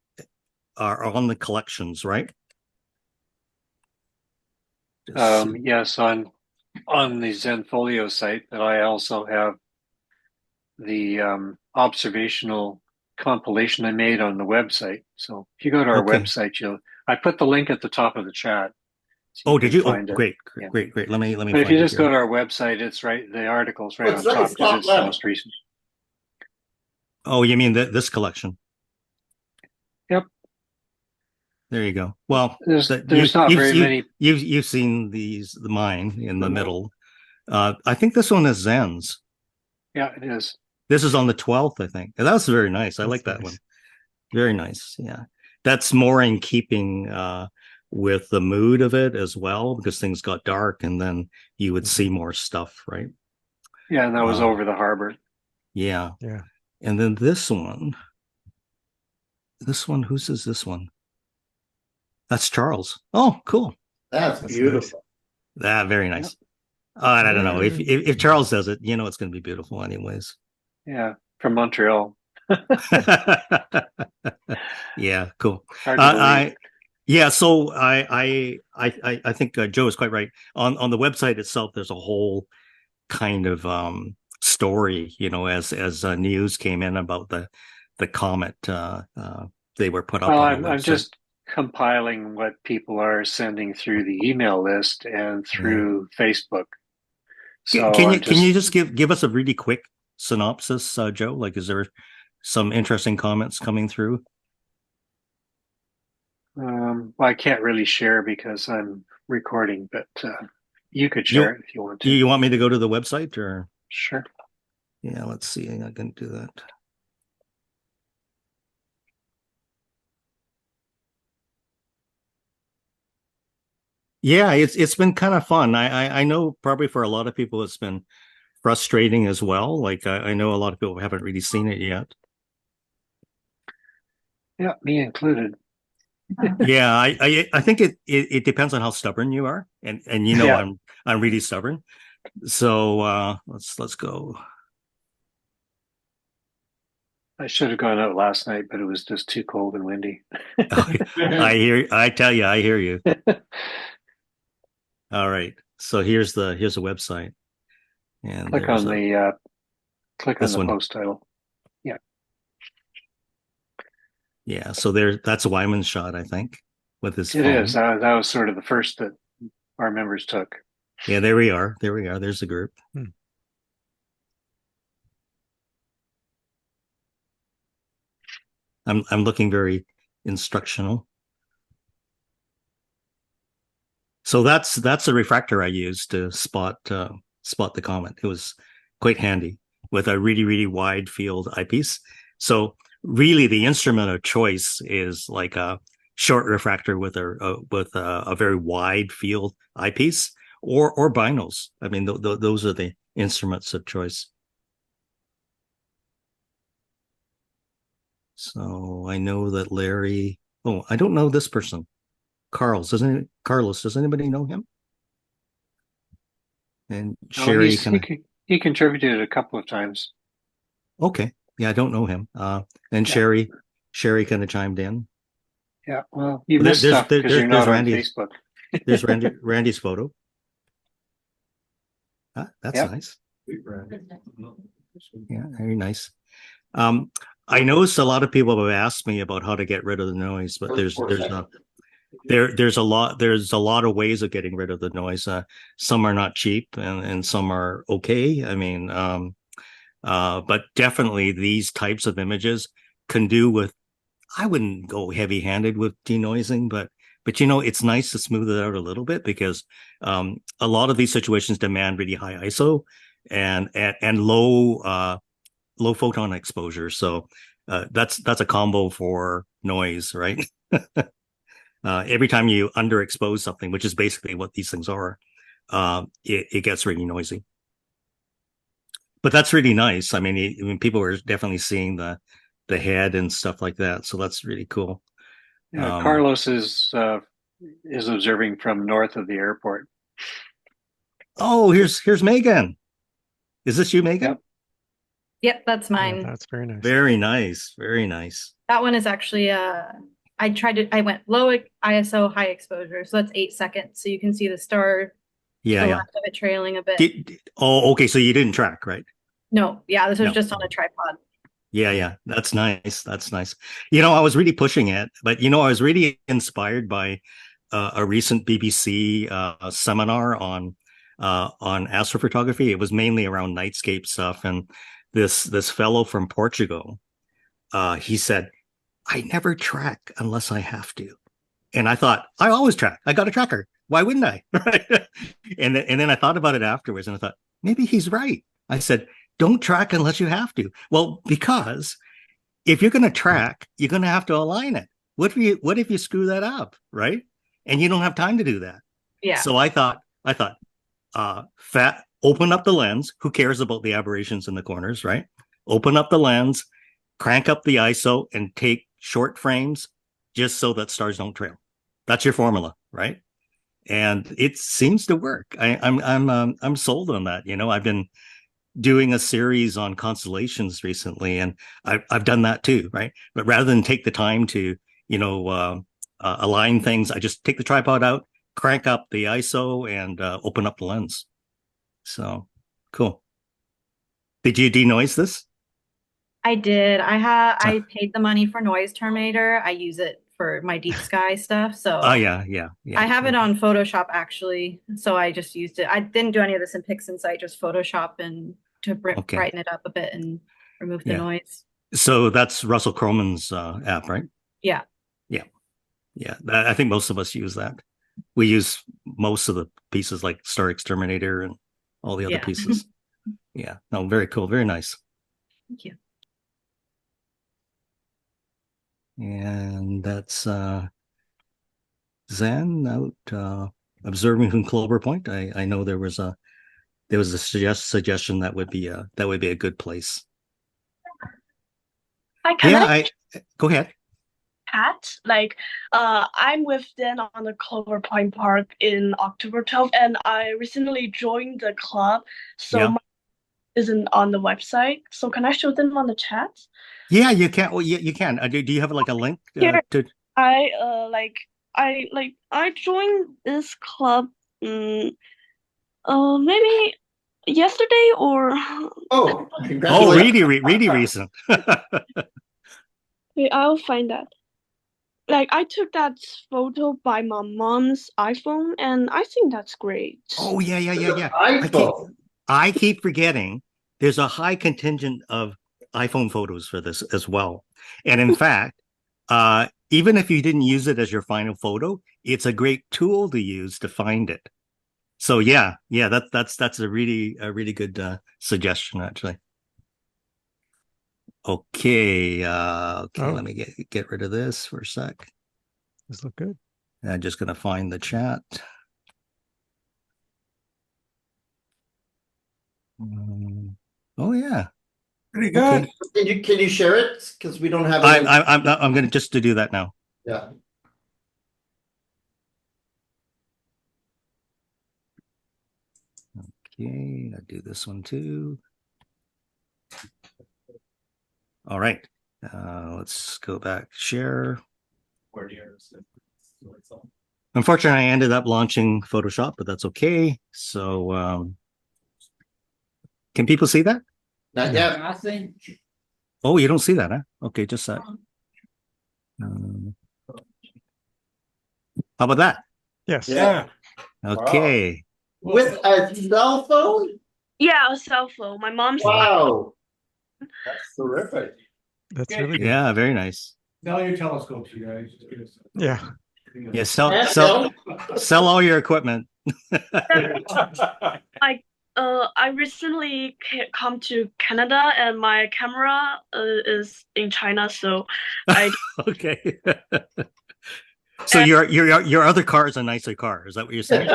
on the collections, right? Yes, on the Zenfolio site, but I also have the observational compilation I made on the website. So if you go to our website, I put the link at the top of the chat. So did you? Oh, great. Let me. But if you just go to our website, it's right. The article's right on top because it's the most recent. Oh, you mean this collection? Yep. There you go. Well, there's not very many. You've seen the mine in the middle. I think this one is Zen's. Yeah, it is. This is on the 12th, I think. And that's very nice. I like that one. Very nice. Yeah, that's more in keeping with the mood of it as well, because things got dark, and then you would see more stuff, right? Yeah, and that was over the harbor. Yeah. And then this one This one, whose is this one? That's Charles. Oh, cool. That's beautiful. That very nice. I don't know if Charles does it, you know, it's going to be beautiful anyways. Yeah, from Montreal. Yeah, cool. Yeah, so I think Joe is quite right. On the website itself, there's a whole kind of story, you know, as news came in about the comet. They were put up on the website. I'm just compiling what people are sending through the email list and through Facebook. So can you just give us a really quick synopsis, Joe? Like, is there some interesting comments coming through? Well, I can't really share because I'm recording, but you could share it if you want to. You want me to go to the website or? Sure. Yeah, let's see. I can do that. Yeah, it's been kind of fun. I know probably for a lot of people it's been frustrating as well. Like I know a lot of people haven't really seen it yet. Yeah, me included. Yeah, I think it depends on how stubborn you are, and you know I'm really stubborn. So let's go. I should have gone out last night, but it was just too cold and windy. I tell you, I hear you. All right, so here's the website, and click on the post title. Yeah. Yeah, so that's a Wyman's shot, I think, with his phone. It is. That was sort of the first that our members took. Yeah, there we are. There's the group. I'm looking very instructional. So that's a refractor I used to spot the comet. It was quite handy with a really wide field eyepiece. So really, the instrument of choice is like a short refractor with a very wide field eyepiece, or binos. I mean, those are the instruments of choice. So I know that Larry. Oh, I don't know this person. Carlos, does anybody know him? And Sherry, he contributed a couple of times. Okay. Yeah, I don't know him. And Sherry kind of chimed in. Yeah, well, you missed stuff because you're not on Facebook. There's Randy's photo. That's nice. Yeah, very nice. I noticed a lot of people have asked me about how to get rid of the noise, but there's a lot of ways of getting rid of the noise. Some are not cheap and some are okay. I mean, but definitely these types of images can do with, I wouldn't go heavy-handed with denoising, but you know, it's nice to smooth it out a little bit because a lot of these situations demand really high ISO and low photon exposure. So that's a combo for noise, right? Every time you underexpose something, which is basically what these things are, it gets really noisy. But that's really nice. I mean, people are definitely seeing the head and stuff like that, so that's really cool. Yeah, Carlos is observing from north of the airport. Oh, here's Megan. Is this you, Megan? Yep, that's mine. Yeah, that's very nice. Very nice. Very nice. That one is actually I went low ISO, high exposure, so that's 8 seconds, so you can see the star. Yeah, left of it trailing a bit. Okay, so you didn't track, right? No, yeah, this was just on a tripod. Yeah, that's nice. That's nice. You know, I was really pushing it, but you know, I was really inspired by a recent BBC seminar on astrophotography. It was mainly around nightscape stuff, and this fellow from Portugal, he said, "I never track unless I have to," and I thought, I always track. I got a tracker. Why wouldn't I? Right? And then I thought about it afterwards, and I thought maybe he's right. I said, don't track unless you have to. Well, because if you're going to track, you're going to have to align it. What if you screw that up, right? And you don't have time to do that. Yeah. So I thought, open up the lens. Who cares about the aberrations in the corners, right? Open up the lens, crank up the ISO, and take short frames just so that stars don't trail. That's your formula, right? And it seems to work. I'm sold on that. I've been doing a series on constellations recently, and I've done that too, right? But rather than take the time to align things, I just take the tripod out, crank up the ISO, and open up the lens. So cool. Did you denoise this? I did. I paid the money for Noise Terminator. I use it for my deep sky stuff. So yeah. I have it on Photoshop actually. So I just used it. I didn't do any of this in PixInsight, just Photoshop and to brighten it up a bit and remove the noise. So that's Russell Croman's app, right? Yeah. I think most of us use that. We use most of the pieces like Star Exterminator and all the other pieces. Yeah. No, very cool. Very nice. Thank you. And that's Zan out observing from Clover Point. I know there was a suggestion that would be a good place. Go ahead. Pat, I'm with Dan on the Clover Point Park in October 12th, and I recently joined the club, so my isn't on the website. So can I show them on the chat? Yeah, you can. Well, you can. Do you have like a link to? I joined this club, maybe yesterday or really recent. Wait, I'll find that. I took that photo by my mom's iPhone, and I think that's great. Oh yeah. I keep forgetting there's a high contingent of iPhone photos for this as well. And in fact, even if you didn't use it as your final photo, it's a great tool to use to find it. So that's a really good suggestion actually. Okay, let me get rid of this for a sec. This look good. I'm just gonna find the chat. Oh yeah, pretty good. Okay. Can you share it? Because we don't have. I'm gonna just to do that now. Yeah. Okay, I'll do this one too. All right, let's go back. Share. Unfortunately, I ended up launching Photoshop, but that's okay. So, can people see that? Not yet. Oh, you don't see that, huh? Okay, just that. How about that? Yes. Yeah. Okay. Wow. With a cell phone? Yeah, a cell phone. My mom's. Wow. That's terrific. That's really good. Yeah, very nice. Sell your telescopes, you guys. Yeah. Yeah, sell all your equipment. I recently come to Canada, and my camera is in China, so I. Okay. So your other car is a nicer car. Is that what you're saying?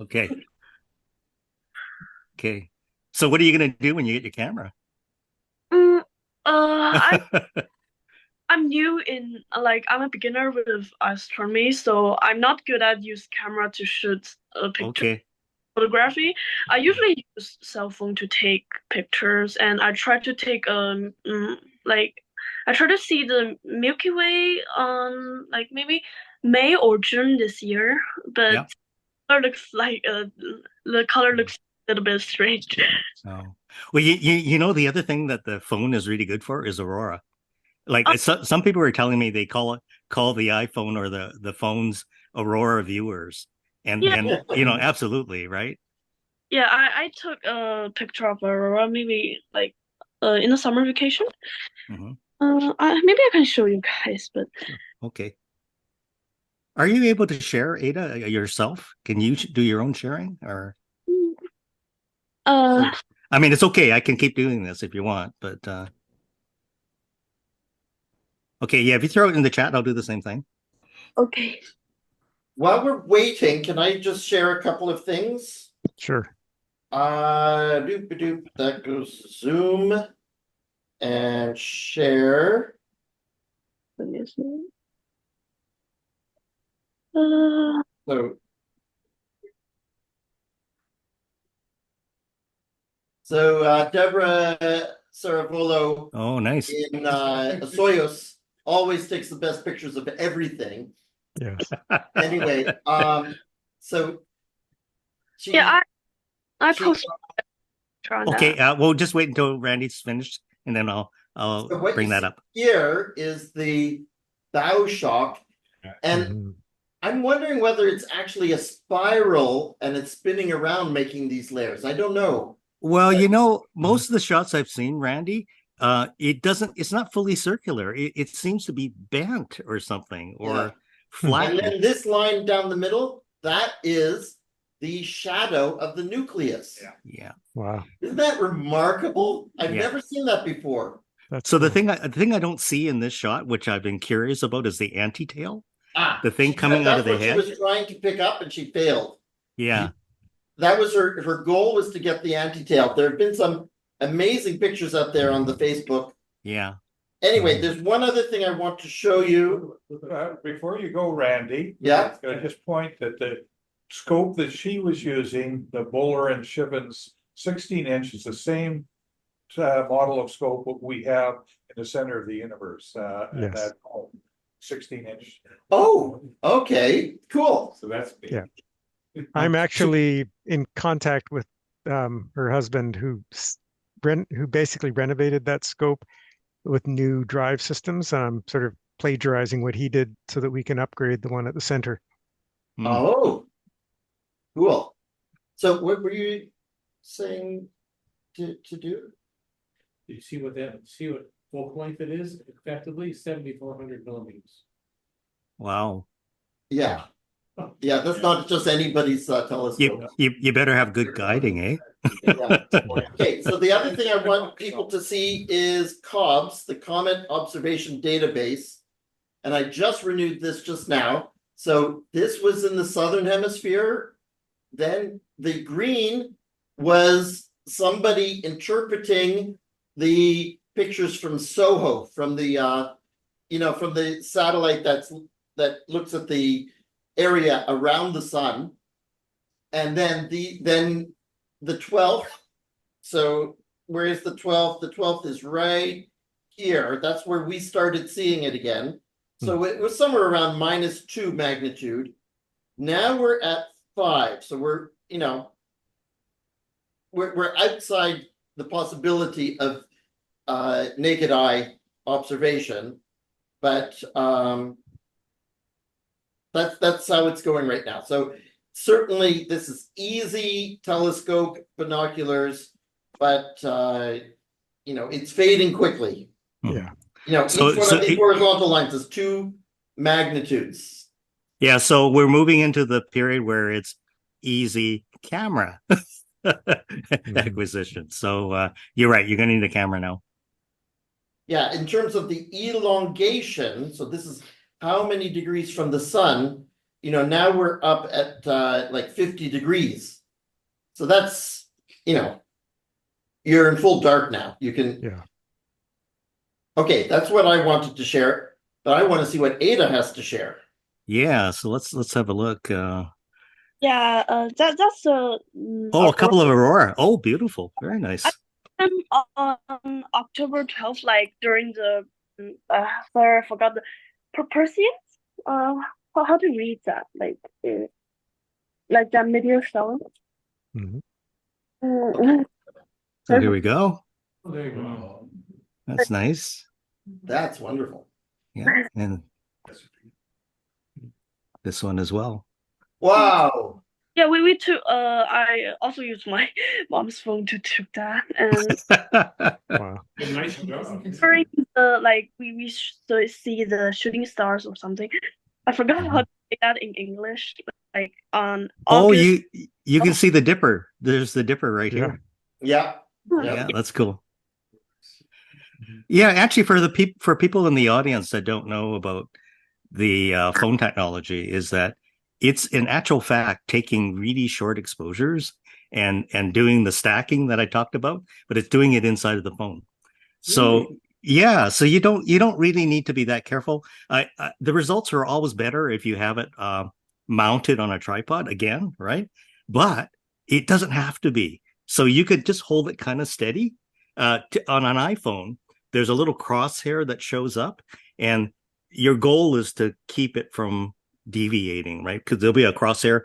Okay. Okay. So what are you gonna do when you get your camera? I'm new in I'm a beginner with astronomy, so I'm not good at use camera to shoot a picture. Photography. I usually use cell phone to take pictures, and I try to take I try to see the Milky Way on maybe May or June this year, but it looks like the color looks a little bit strange. Oh. Well, you know the other thing that the phone is really good for is Aurora. Some people were telling me they call the iPhone or the phones Aurora viewers, and absolutely right. Yeah, I took a picture of Aurora maybe in the summer vacation. Mm-hmm. Maybe I can show you guys, but okay. Are you able to share Ada yourself? Can you do your own sharing or? I mean, it's okay. I can keep doing this if you want, but okay, yeah. If you throw it in the chat, I'll do the same thing. Okay. While we're waiting, can I just share a couple of things? Sure. That goes Zoom and share. Let me see. So, Deborah Saravolo Oh, nice. in Soyuz always takes the best pictures of everything. Yes. Anyway, so she, I she, post on Okay, that. we'll just wait until Randy's finished, and then I'll so what bring you that see up. here is the bow shock, and I'm wondering whether it's actually a spiral and it's spinning around making these layers. I don't know. Well, you know, most of the shots I've seen, Randy, it's not fully circular. It seems to be bent or something, or flattened. And then this line down the middle, that is the shadow of the nucleus. Yeah. Wow. Isn't that remarkable? I've never seen that before. So the thing I don't see in this shot, which I've been curious about, is the anti-tail. The thing coming out of the head. That's what she was trying to pick up, and she failed. Yeah. That was her goal, was to get the anti-tail. There have been some amazing pictures out there on the Facebook. Yeah. Anyway, there's one other thing I want to show you. Before you go, Randy. Yeah. I just point that the scope that she was using, the Bowler and Shivens 16-inch, is the same model of scope that we have in the center of the universe. And that 16-inch. Oh, okay, cool. So that's big. Yeah. I'm actually in contact with her husband who basically renovated that scope with new drive systems. And I'm sort of plagiarizing what he did so that we can upgrade the one at the center. Oh, cool. So what were you saying to do? You see what focal length it is? Effectively 7,400 millimeters. Wow. Yeah. Yeah, that's not just anybody's telescope. You better have good guiding, eh? Okay, so the other thing I want people to see is COBS, the Comet Observation Database. And I just renewed this just now. So this was in the Southern Hemisphere. Then the green was somebody interpreting the pictures from SOHO, from the from the satellite that looks at the area around the sun. And then the 12th. So where is the 12th? The 12th is right here. That's where we started seeing it again. So it was somewhere around -2 magnitude. Now we're at 5. So we're outside the possibility of naked eye observation, but that's how it's going right now. So certainly this is easy telescope binoculars, but it's fading quickly. Yeah. Each one of these horizontal lines is 2 magnitudes. Yeah, so we're moving into the period where it's easy camera acquisition. So you're right, you're going to need a camera now. Yeah, in terms of the elongation, so this is how many degrees from the sun. Now we're up at like 50 degrees. So that's, you're in full dark now. You can. Yeah. Okay, that's what I wanted to share, but I want to see what Ada has to share. Yeah, so let's have a look. That's a couple of aurora. Oh, beautiful, very nice. On October 12th, like during the sorry, I forgot the Perseus. How to read that? Like that meteor shower. So here we go. Oh, there you go. That's nice. That's wonderful. Yeah, and this one as well. Wow. Yeah, we took. I also used my mom's phone to took that, and wow. Nice job. during the we see the shooting stars or something. I forgot how to say that in English. Like on August... you can see the dipper. There's the dipper right here. Yeah. Yeah, that's cool. Yeah, actually, for people in the audience that don't know about the phone technology, is that it's in actual fact taking really short exposures and doing the stacking that I talked about, but it's doing it inside of the phone. So Yeah, so you don't really need to be that careful. The results are always better if you have it mounted on a tripod again, right? But it doesn't have to be. So you could just hold it kind of steady. On an iPhone, there's a little crosshair that shows up, and your goal is to keep it from deviating, right? Because there'll be a crosshair,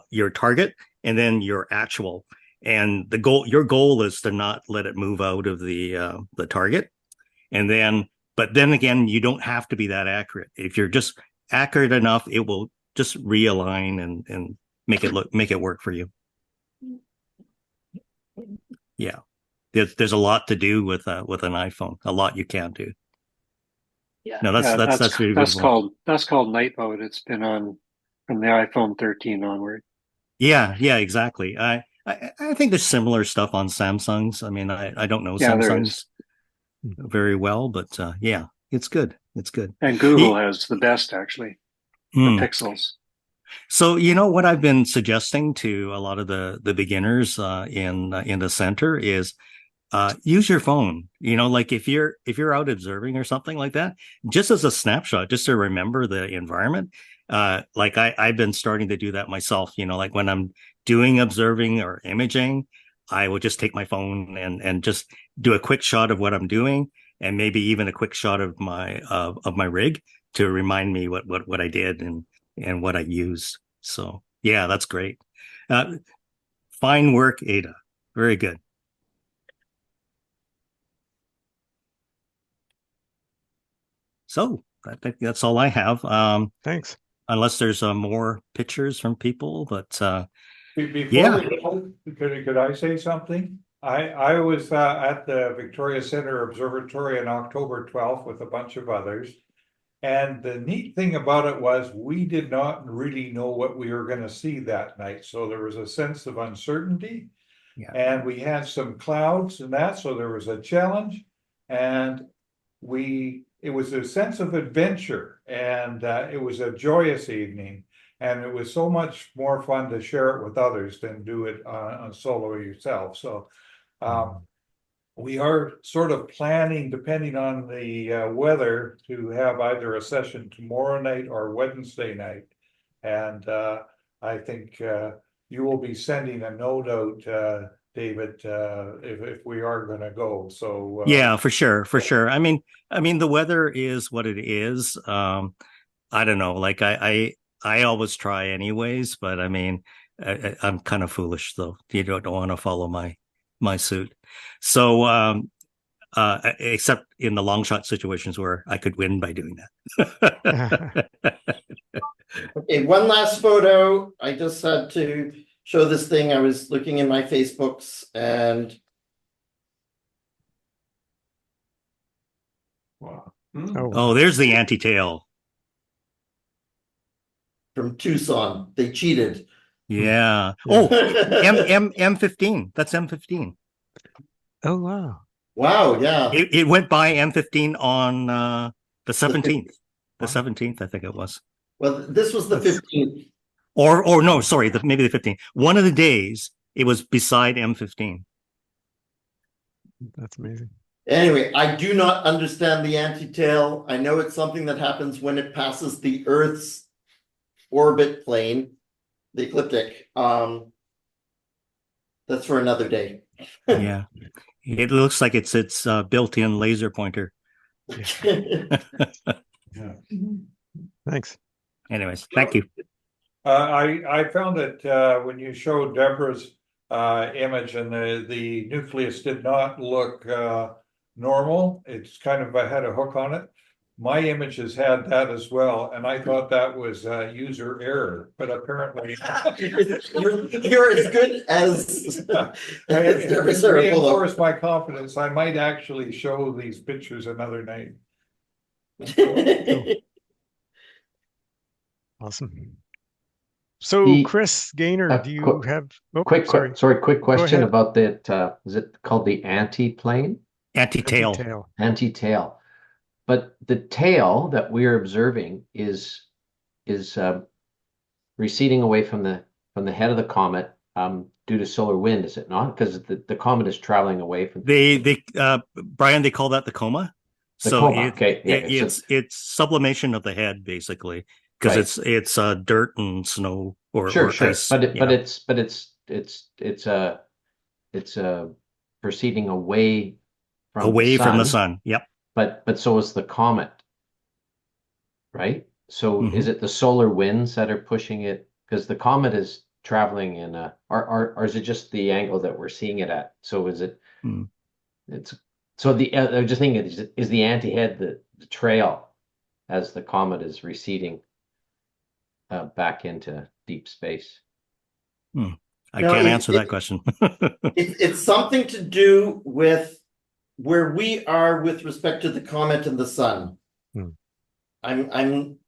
your target, and then your actual. And your goal is to not let it move out of the target. And then, but then again, you don't have to be that accurate. If you're just accurate enough, it will just realign and make it work for you. Yeah, there's a lot to do with an iPhone. A lot you can do. Yeah. No, that's really beautiful. That's called night mode. It's been on from the iPhone 13 onward. Yeah, exactly. I think there's similar stuff on Samsungs. I mean, I don't know Samsungs very well, but yeah, it's good. It's good. And Google has the best, actually, the Pixels. So you know what I've been suggesting to a lot of the beginners in the center is use your phone. You know, like if you're out observing or something like that, just as a snapshot, just to remember the environment. Like I've been starting to do that myself. You know, like when I'm doing observing or imaging, I will just take my phone and just do a quick shot of what I'm doing, and maybe even a quick shot of my rig to remind me what I did and what I used. So yeah, that's great. Fine work, Ada. Very good. So I think that's all I have. Thanks. Unless there's more pictures from people, but Before we go, could I say something? I was at the Victoria Center Observatory on October 12th with a bunch of others. And the neat thing about it was we did not really know what we were going to see that night. So there was a sense of uncertainty. Yeah. And we had some clouds and that, so there was a challenge. And it was a sense of adventure, and it was a joyous evening. And it was so much more fun to share it with others than do it on solo yourself. So we are sort of planning, depending on the weather, to have either a session tomorrow night or Wednesday night. And I think you will be sending a note out, David, if we are going to go. So yeah, for sure. I mean, the weather is what it is. I don't know. Like I always try anyways, but I mean, I'm kind of foolish though. You don't want to follow my suit. So, except in the long shot situations where I could win by doing that. Okay, one last photo. I just had to show this thing. I was looking in my Facebooks and wow. Oh, there's the anti-tail from Tucson. They cheated. Yeah. Oh, M15. That's M15. Oh wow. Wow, yeah. It went by M15 on the 17th. The 17th, I think it was. Well, this was the 15th. Or no, sorry, maybe the 15th. One of the days it was beside M15. That's amazing. Anyway, I do not understand the anti-tail. I know it's something that happens when it passes the Earth's orbit plane, the ecliptic. That's for another day. Yeah. It looks like it's built-in laser pointer. Yeah. Thanks. Anyways, thank you. I found that when you showed Deborah's image and the nucleus did not look normal, it's kind of had a hook on it. My images had that as well, and I thought that was user error, but apparently you're as good as it reinforced my confidence. I might actually show these pictures another night. Awesome. So, Chris Gainor, do you have quick question about that? Is it called the anti-plane? Anti-tail. Anti-tail. But the tail that we're observing is receding away from the head of the comet due to solar wind, is it not? Because the comet is traveling away from. Brian, they call that the coma. So it's sublimation of the head basically, because it's dirt and snow or ice. But it's proceeding away from the sun. Yep. But so is the comet, right? So is it the solar winds that are pushing it? Because the comet is traveling in or is it just the angle that we're seeing it at? So is it? It's so I was just thinking, is the anti-head the trail as the comet is receding back into deep space? I can't answer that question. It's something to do with where we are with respect to the comet and the sun. I'm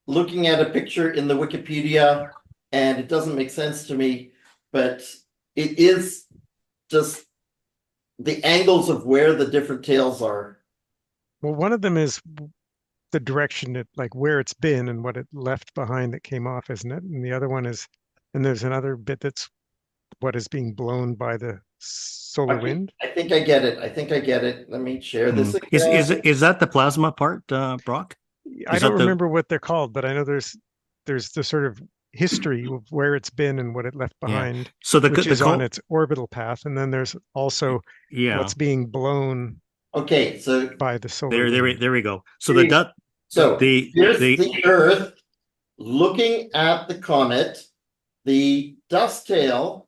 looking at a picture in the Wikipedia, and it doesn't make sense to me, but it is just the angles of where the different tails are. Well, one of them is the direction it, like where it's been and what it left behind that came off, isn't it? And the other one is, and there's another bit that's what is being blown by the solar wind. I think I get it. Let me share this again. Is that the plasma part, Brock? I don't remember what they're called, but I know there's the sort of history of where it's been and what it left behind. So which is on its orbital path, and then there's also what's being blown. Okay, so by the solar. There we go. So here's the Earth looking at the comet. The dust tail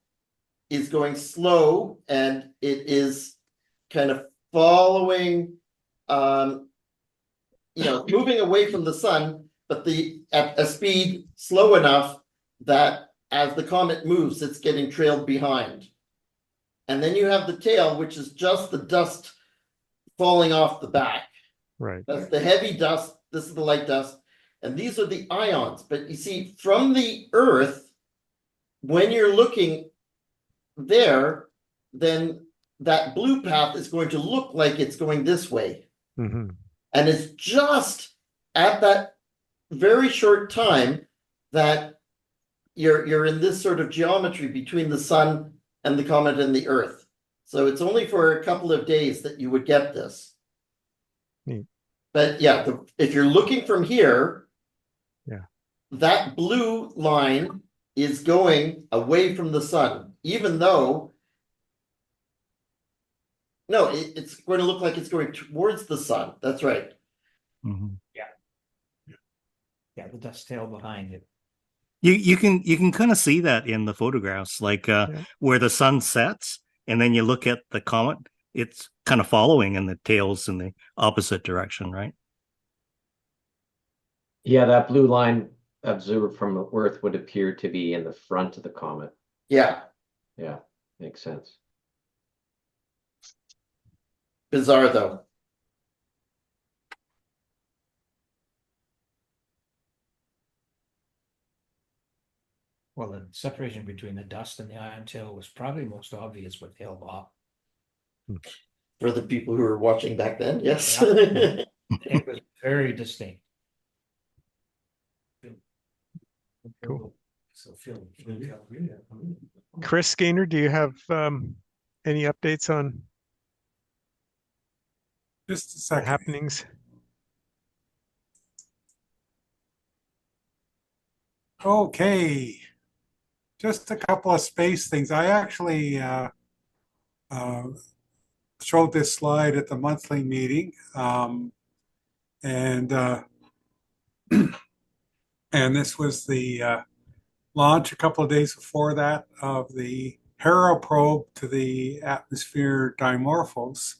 is going slow, and it is kind of following, moving away from the sun, but at a speed slow enough that as the comet moves, it's getting trailed behind. And then you have the tail, which is just the dust falling off the back. Right. That's the heavy dust. This is the light dust. And these are the ions. But you see, from the Earth, when you're looking there, then that blue path is going to look like it's going this way. And it's just at that very short time that you're in this sort of geometry between the sun and the comet and the Earth. So it's only for a couple of days that you would get this. But yeah, if you're looking from here, that blue line is going away from the sun, even though it's going to look like it's going towards the sun. That's right. Yeah, the dust tail behind it. You can kind of see that in the photographs, like where the sun sets, and then you look at the comet, it's kind of following, and the tail's in the opposite direction, right? Yeah, that blue line observed from Earth would appear to be in the front of the comet. Yeah, makes sense. Bizarre, though. Well, the separation between the dust and the ion tail was probably most obvious with Hale-Bopp. For the people who were watching back then, yes. It was very distinct. Cool. Chris Gainor, do you have any updates on just a second happenings? Okay, just a couple of space things. I actually showed this slide at the monthly meeting, and this was the launch a couple of days before that of the Hera probe to the atmosphere Dimorphos,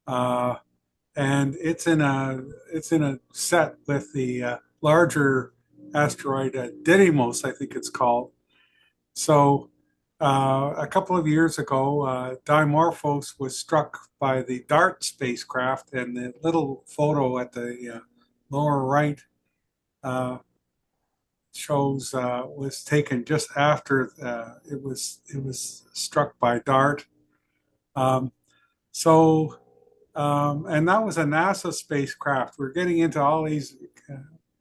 and it's in a set with the larger asteroid Didymos, I think it's called. So a couple of years ago, Dimorphos was struck by the DART spacecraft, and the little photo at the lower right shows was taken just after it was struck by DART. And that was a NASA spacecraft. We're getting into all these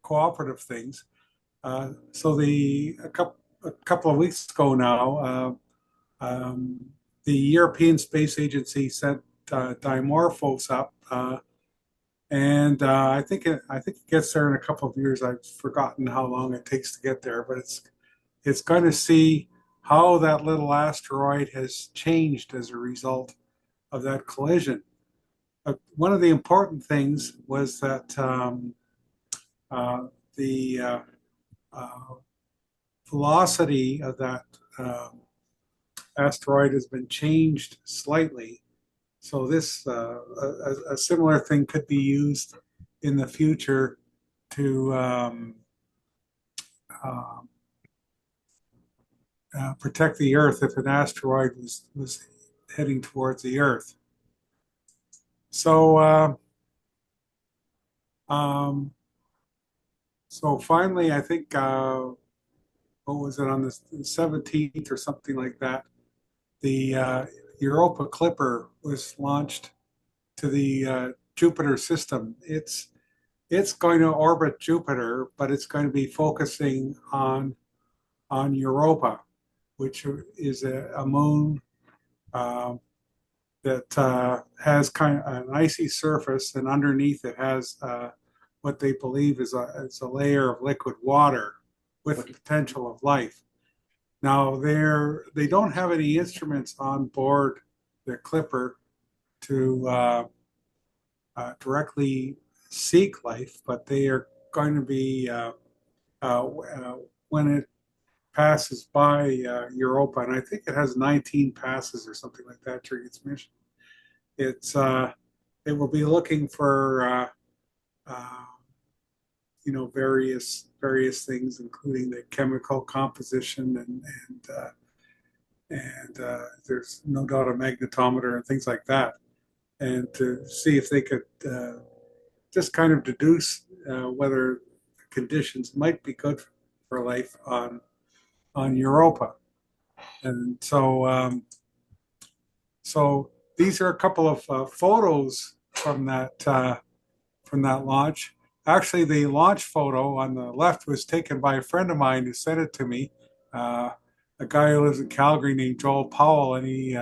cooperative things. So a couple of weeks ago now, the European Space Agency sent Dimorphos up And I think it gets there in a couple of years. I've forgotten how long it takes to get there, but it's going to see how that little asteroid has changed as a result of that collision. One of the important things was that the velocity of that asteroid has been changed slightly. So this a similar thing could be used in the future to protect the Earth if an asteroid was heading towards the Earth. So so finally, I think what was it, on the 17th or something like that, the Europa Clipper was launched to the Jupiter system. It's going to orbit Jupiter, but it's going to be focusing on Europa, which is a moon that has kind of an icy surface, and underneath it has what they believe is a layer of liquid water with the potential of life. Now, they don't have any instruments on board the Clipper to directly seek life, but they are going to be, when it passes by Europa, and I think it has 19 passes or something like that during its mission. It will be looking for various things, including the chemical composition and there's no doubt a magnetometer and things like that, and to see if they could just kind of deduce whether conditions might be good for life on Europa. And so so these are a couple of photos from that launch. Actually, the launch photo on the left was taken by a friend of mine who sent it to me, a guy who lives in Calgary named Joel Powell, and he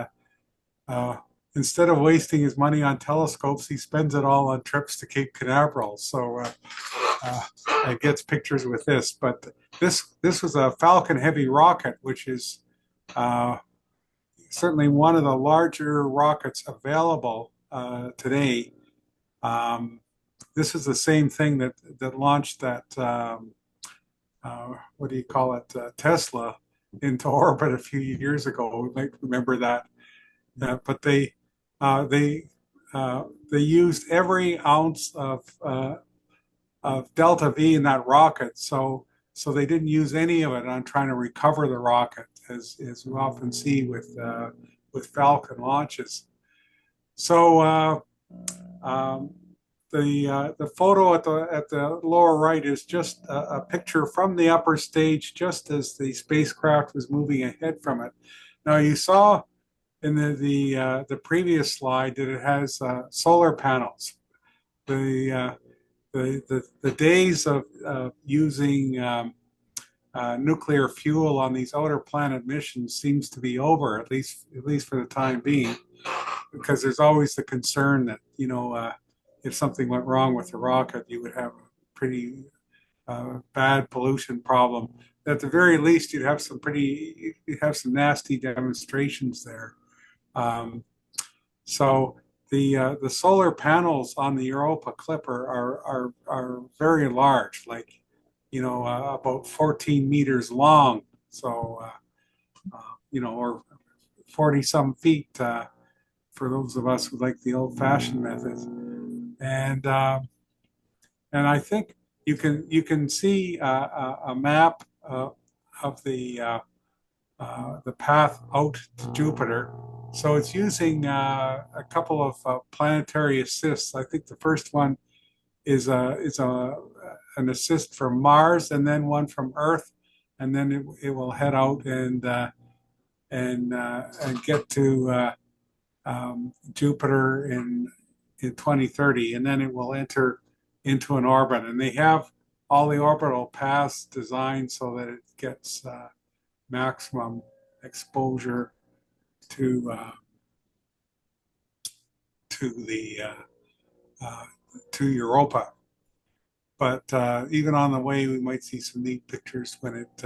instead of wasting his money on telescopes, he spends it all on trips to Cape Canaveral. So it gets pictures with this. But this was a Falcon Heavy rocket, which is certainly one of the larger rockets available today. This is the same thing that launched that, what do you call it, Tesla into orbit a few years ago. We might remember that. But they used every ounce of delta V in that rocket. So they didn't use any of it on trying to recover the rocket, as we often see with Falcon launches. So the photo at the lower right is just a picture from the upper stage, just as the spacecraft was moving ahead from it. Now, you saw in the previous slide that it has solar panels. The days of using nuclear fuel on these outer planet missions seems to be over, at least for the time being, because there's always the concern that, if something went wrong with the rocket, you would have a pretty bad pollution problem. At the very least, you'd have some nasty demonstrations there. So the solar panels on the Europa Clipper are very large, like about 14 meters long. So or 40 some feet for those of us who like the old-fashioned methods. And I think you can see a map of the path out to Jupiter. So it's using a couple of planetary assists. I think the first one is an assist from Mars, and then one from Earth, and then it will head out and get to Jupiter in 2030, and then it will enter into an orbit. And they have all the orbital paths designed so that it gets maximum exposure to the to Europa. But even on the way, we might see some neat pictures when it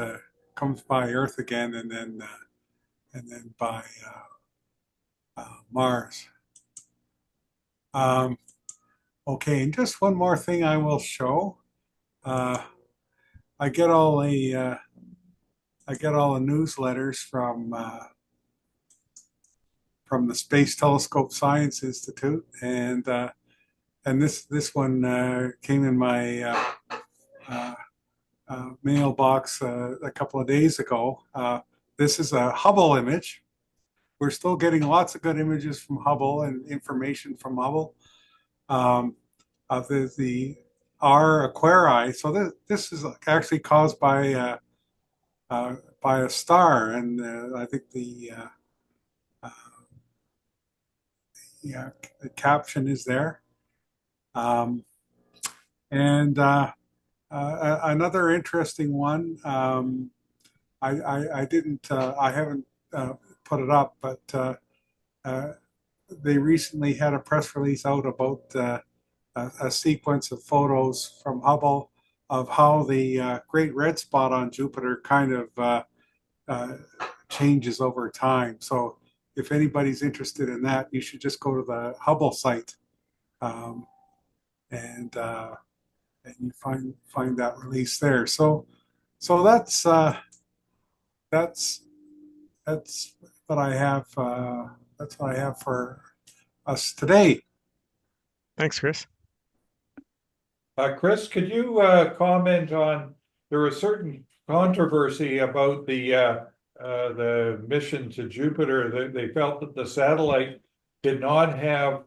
comes by Earth again, and then by Mars. Okay, and just one more thing I will show. I get all the newsletters from the Space Telescope Science Institute, and this one came in my mailbox a couple of days ago. This is a Hubble image. We're still getting lots of good images from Hubble and information from Hubble. The R Aquarii. So this is actually caused by a star, and I think the caption is there. And another interesting one. I haven't put it up, but they recently had a press release out about a sequence of photos from Hubble of how the Great Red Spot on Jupiter kind of changes over time. So if anybody's interested in that, you should just go to the Hubble site, and you find that release there. So that's what I have. That's what I have for us today. Thanks, Chris. Chris, could you comment on, there was certain controversy about the mission to Jupiter. They felt that the satellite did not have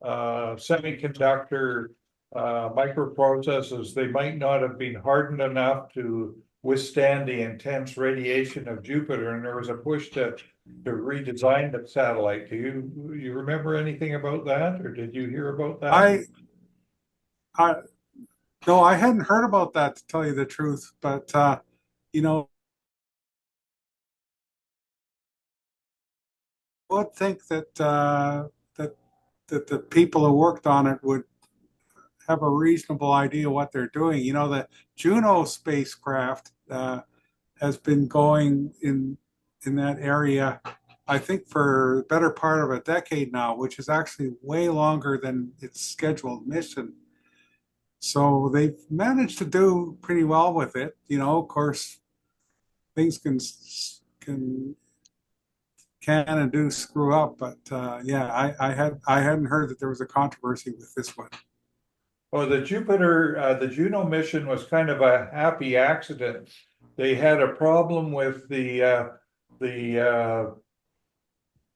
semiconductor microprocessors. They might not have been hardened enough to withstand the intense radiation of Jupiter, and there was a push to redesign the satellite. Do you remember anything about that, or did you hear about that? No, I hadn't heard about that, to tell you the truth, but you know, I would think that that the people who worked on it would have a reasonable idea what they're doing. You know, the Juno spacecraft has been going in that area, I think, for the better part of a decade now, which is actually way longer than its scheduled mission. So they've managed to do pretty well with it. You know, of course, things can and do screw up, but yeah, I hadn't heard that there was a controversy with this one. Well, the Juno mission was kind of a happy accident. They had a problem with the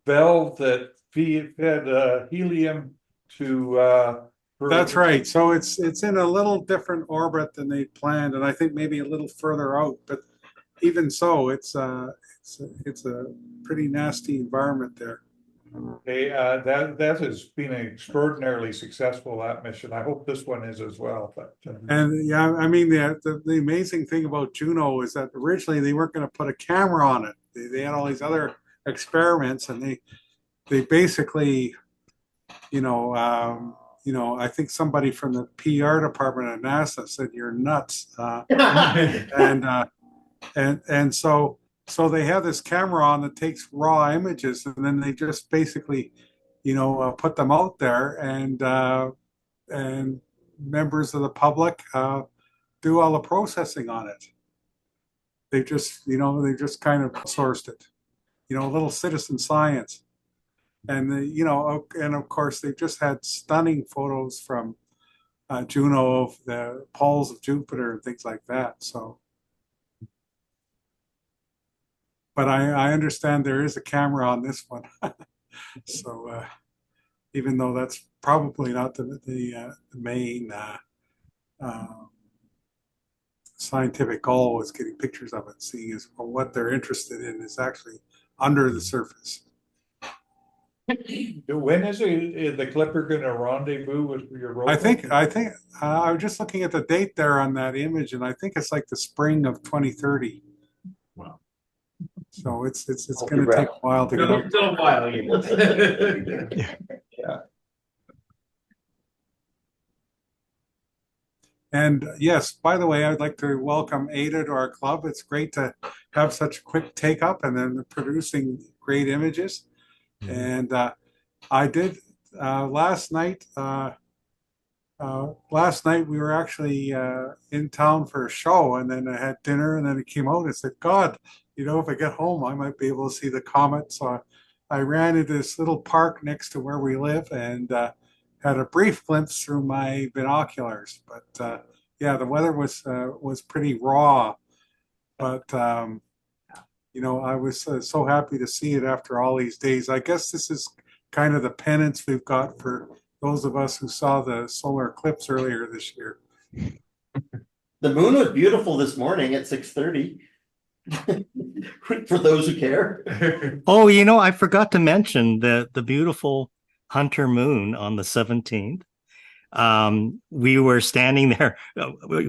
valve that fed helium to. That's right. So it's in a little different orbit than they planned, and I think maybe a little further out. But even so, it's a pretty nasty environment there. Okay, that has been extraordinarily successful, that mission. I hope this one is as well. But and yeah, I mean the amazing thing about Juno is that originally they weren't going to put a camera on it. They had all these other experiments, and they basically, you know, I think somebody from the PR department at NASA said you're nuts, and so they have this camera on that takes raw images, and then they just basically, you know, put them out there, and members of the public do all the processing on it. They just kind of sourced it, you know, a little citizen science. And you know, and of course, they've just had stunning photos from Juno of the poles of Jupiter and things like that. So, but I understand there is a camera on this one. So, even though that's probably not the main scientific goal is getting pictures of it, seeing as well, what they're interested in is actually under the surface. When is the Clipper going to rendezvous with your rover? I think I was just looking at the date there on that image, and I think it's like the spring of 2030. Wow! So it's going to take a while to get up. Still a while. Yeah. And yes, by the way, I'd like to welcome Ada to our club. It's great to have such quick take up and then producing great images. And I did last night. Last night we were actually in town for a show, and then I had dinner, and then it came out. I said, "God, you know, if I get home, I might be able to see the comet." So I ran into this little park next to where we live, and had a brief glimpse through my binoculars. But yeah, the weather was pretty raw, but you know, I was so happy to see it after all these days. I guess this is kind of the penance we've got for those of us who saw the solar eclipse earlier this year. The moon was beautiful this morning at 6:30. For those who care. Oh, you know, I forgot to mention the beautiful Hunter moon on the 17th. We were standing there,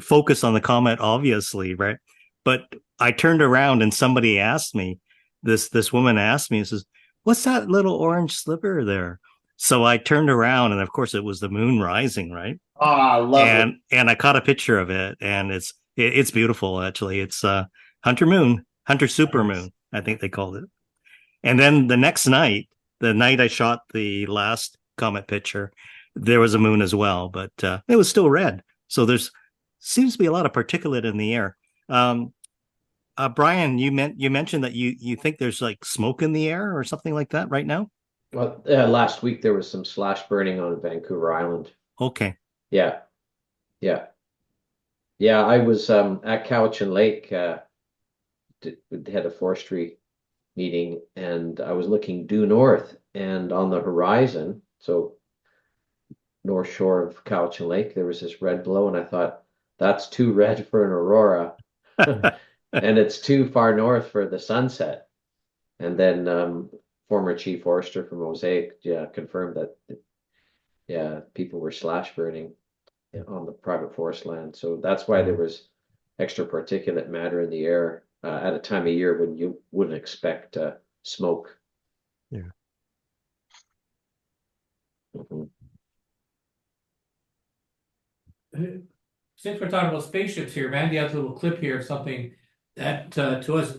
focused on the comet, obviously, right? But I turned around and somebody asked me, this woman asked me, and says, "What's that little orange sliver there?" So I turned around, and of course it was the moon rising, right? Ah, lovely. And I caught a picture of it, and it's beautiful, actually. It's Hunter moon, Hunter supermoon, I think they called it. And then the next night, the night I shot the last comet picture, there was a moon as well, but it was still red. So there's seems to be a lot of particulate in the air. Brian, you mentioned that you think there's like smoke in the air or something like that right now? Well, last week there was some slash burning on Vancouver Island. Okay. Yeah. I was at Cowichan Lake. We had a forestry meeting, and I was looking due north, and on the horizon, so north shore of Cowichan Lake, there was this red glow, and I thought, that's too red for an aurora, and it's too far north for the sunset. And then former chief forester from Mosaic, confirmed that, people were slash burning on the private forest land. So that's why there was extra particulate matter in the air at a time of year when you wouldn't expect smoke. Yeah. Since we're talking about spaceships here, Randy has a little clip here of something that to us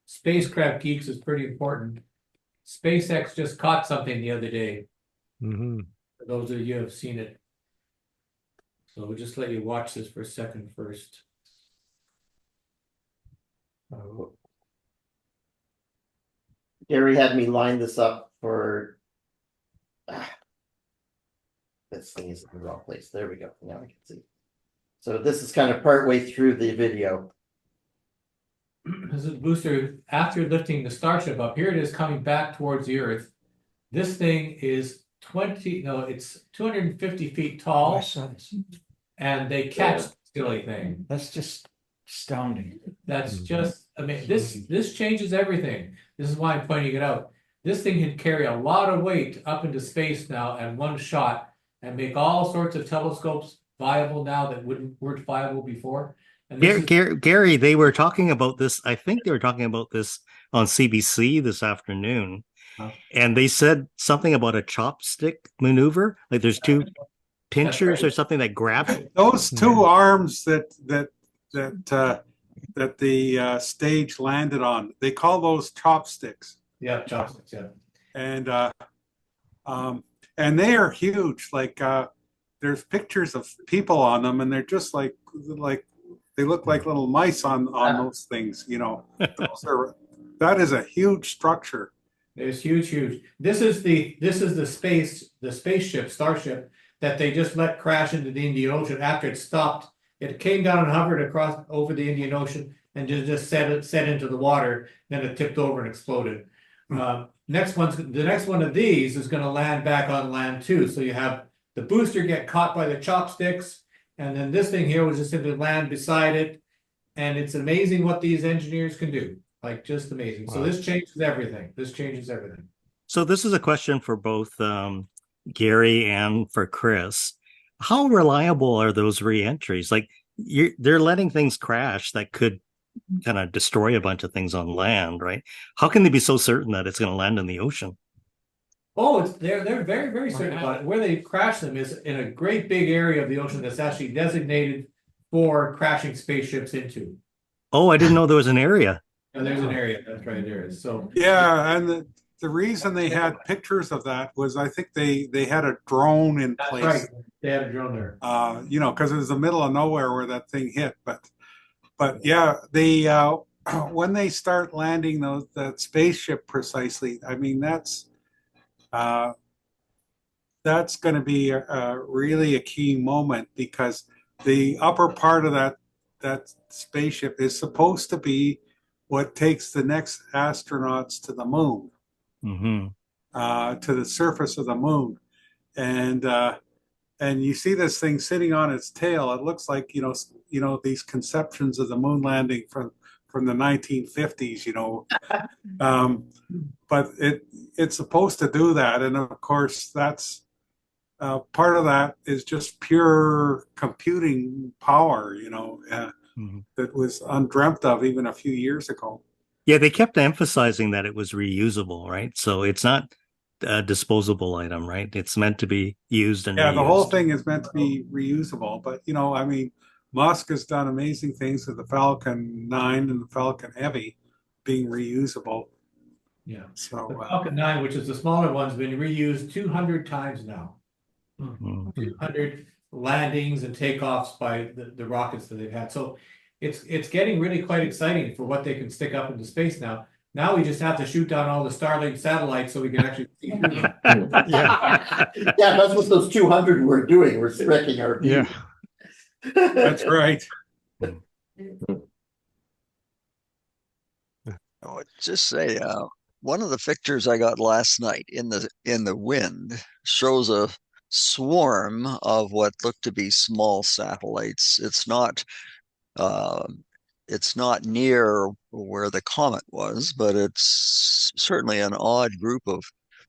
spacecraft geeks is pretty important. SpaceX just caught something the other day. For those of you who have seen it. So we'll just let you watch this for a second first. Gary had me line this up for. This thing is in the wrong place. There we go. Now I can see. So this is kind of partway through the video. This is booster after lifting the Starship up. Here it is coming back towards the Earth. This thing is it's 250 feet tall. And they catch the silly thing. That's just astounding. That's just, I mean, this changes everything. This is why I'm pointing it out. This thing can carry a lot of weight up into space now at one shot and make all sorts of telescopes viable now that weren't viable before. And Gary, they were talking about this. I think they were talking about this on CBC this afternoon. And they said something about a chopstick maneuver. Like there's two pinchers or something that grab it. Those two arms that the stage landed on, they call those chopsticks. Yeah, chopsticks. Yeah, and they are huge. Like there's pictures of people on them, and they're just like they look like little mice on those things. You know, that is a huge structure. It's huge. This is the spaceship, Starship, that they just let crash into the Indian Ocean after it stopped. It came down and hovered across over the Indian Ocean and just set into the water. Then it tipped over and exploded. The next one of these is going to land back on land too. So you have the booster get caught by the chopsticks, and then this thing here was just simply land beside it. And it's amazing what these engineers can do. Like just amazing. Wow. So this changes everything. So this is a question for both Gary and for Chris. How reliable are those re-entries? Like they're letting things crash that could kind of destroy a bunch of things on land, right? How can they be so certain that it's going to land in the ocean? Oh, they're very, very certain about it. Where they crash them is in a great big area of the ocean that's actually designated for crashing spaceships into. Oh, I didn't know there was an area. And there's an area, that's right, there is. So Yeah, and the reason they had pictures of that was I think they had a drone in that's place. right. They had a drone there. You know, because it was the middle of nowhere where that thing hit. But yeah, they when they start landing that spaceship precisely, I mean that's going to be really a key moment because the upper part of that spaceship is supposed to be what takes the next astronauts to the moon, to the surface of the moon, and you see this thing sitting on its tail. It looks like you know these conceptions of the moon landing from the 1950s, you know. But it's supposed to do that, and of course that's part of that is just pure computing power, you know, that was undreamt of even a few years ago. Yeah, they kept emphasizing that it was reusable, right? So it's not a disposable item, right? It's meant to be used and yeah, reused. The whole thing is meant to be reusable. But you know, I mean, Musk has done amazing things with the Falcon 9 and the Falcon Heavy being reusable. Yeah. So the Falcon 9, which is the smaller one, has been reused 200 times now. 200 landings and takeoffs by the rockets that they've had. So it's getting really quite exciting for what they can stick up into space now. Now we just have to shoot down all the Starlink satellites so we can actually see through them. Yeah, that's what those 200 were doing. We're stretching our view. Yeah, that's right. I would just say, one of the pictures I got last night in the wind shows a swarm of what look to be small satellites. It's not near where the comet was, but it's certainly an odd group of